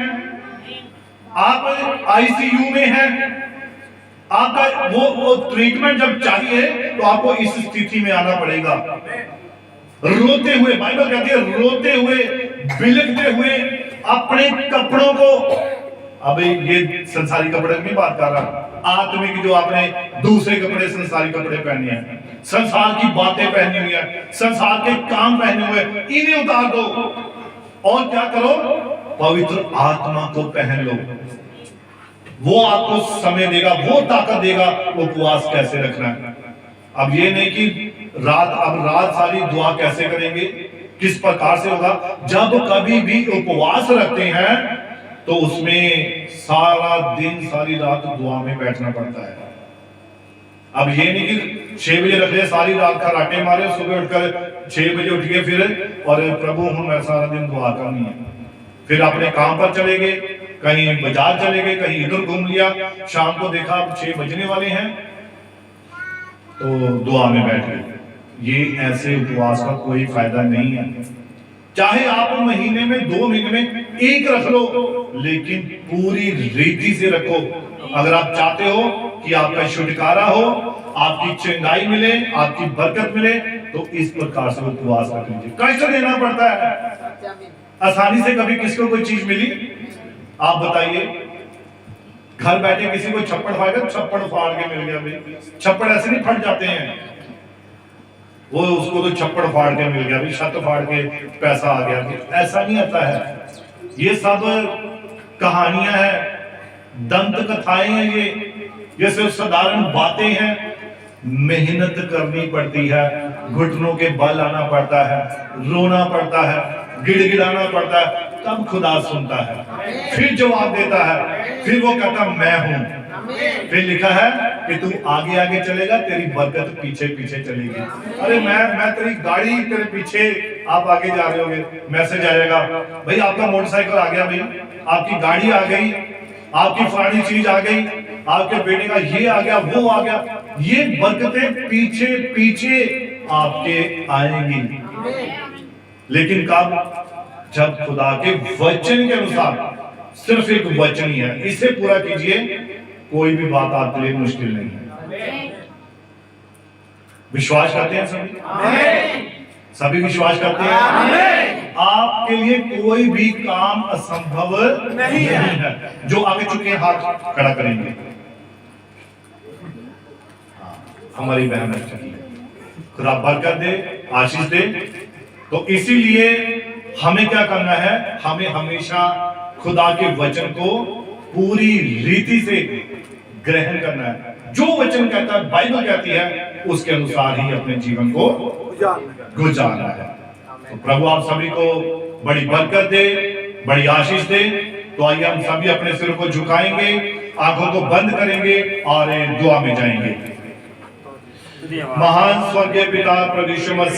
आप आईसीयू में हैं, आपका वो ट्रीटमेंट जब चाहिए तो आपको इस स्थिति में आना पड़ेगा। रोते हुए, बाइबल कहती है रोते हुए, बिलखते हुए अपने कपड़ों को, अभी ये संसारी कपड़े की बात कर रहा, आत्मिक जो आपने दूसरे कपड़े संसारी कपड़े पहने हैं, संसार की बातें पहनी हुई है, संसार के काम पहने हुए, इन्हें उतार दो और क्या करो? पवित्र आत्मा को पहन लो। वो आपको समय देगा, वो ताकत देगा उपवास कैसे रखना है। अब ये नहीं कि रात सारी दुआ कैसे करेंगे, किस प्रकार से होगा। जब कभी भी उपवास रखते हैं तो उसमें सारा दिन सारी रात दुआ में बैठना पड़ता है। अब ये नहीं कि 6 बजे रख लिया, सारी रात खराटे मारे, सुबह उठकर 6 बजे उठ गए फिर और प्रभु हम सारा दिन दुआ करनी है, फिर अपने काम पर चले गए, कहीं बाजार चले गए, कहीं इधर घूम लिया, शाम को देखा अब 6 बजने वाले हैं तो दुआ में बैठ गए। ये ऐसे उपवास का कोई फायदा नहीं है। चाहे आप महीने में 2 महीने में 1 रख लो, लेकिन पूरी रीति से रखो। अगर आप चाहते हो कि आपका छुटकारा हो, आपकी चंगाई मिले, आपकी बरकत मिले, तो इस प्रकार से उपवास रख लीजिए। कष्ट देना पड़ता है। आसानी से कभी किसको कोई चीज मिली? आप बताइए, घर बैठे किसी को छप्पड़ फाड़ेगा, छप्पड़ फाड़ के मिल गया भाई। छप्पड़ ऐसे नहीं फट जाते हैं, वो उसको तो छप्पड़ फाड़ के मिल गया भाई, छत फाड़ के पैसा आ गया, ऐसा नहीं आता है। ये सब कहानियां हैं, दंत कथाएं हैं, ये सिर्फ साधारण बातें हैं। मेहनत करनी पड़ती है, घुटनों के बल आना पड़ता है, रोना पड़ता है, गिड़गिड़ाना पड़ता है, तब खुदा सुनता है, फिर जवाब देता है, फिर वो कहता मैं हूं। फिर लिखा है कि तू आगे आगे चलेगा, तेरी बरकत पीछे पीछे चलेगी। अरे मैं तेरी गाड़ी तेरे पीछे, आप आगे जा रहे होगे, मैसेज आएगा भाई आपका मोटरसाइकिल आ गया, भाई आपकी गाड़ी आ गई, आपकी फलानी चीज आ गई, आपके बेटे का ये आ गया, वो आ गया। ये बरकतें पीछे पीछे आपके आएंगी, लेकिन कब? जब खुदा के वचन के अनुसार, सिर्फ एक वचन ही है, इसे पूरा कीजिए, कोई भी बात आपके लिए मुश्किल नहीं है। विश्वास करते हैं सभी? सभी विश्वास करते हैं? आपके लिए कोई भी काम असंभव नहीं है। जो आगे चुके हैं हाथ खड़ा करेंगे। हमारी बहन अच्छी है, खुदा बरकत दे, आशीष दे। तो इसीलिए हमें क्या करना है? हमें हमेशा खुदा के वचन को पूरी रीति से ग्रहण करना है। जो वचन कहता है, बाइबल कहती है, उसके अनुसार ही अपने जीवन को गुजारना है। तो प्रभु आप सभी को बड़ी बरकत दे, बड़ी आशीष दे। तो आइए हम सभी अपने सिर को झुकाएंगे, आंखों को बंद करेंगे और दुआ में जाएंगे। महान स्वर्गीय पिता प्रभु यीशु मसीह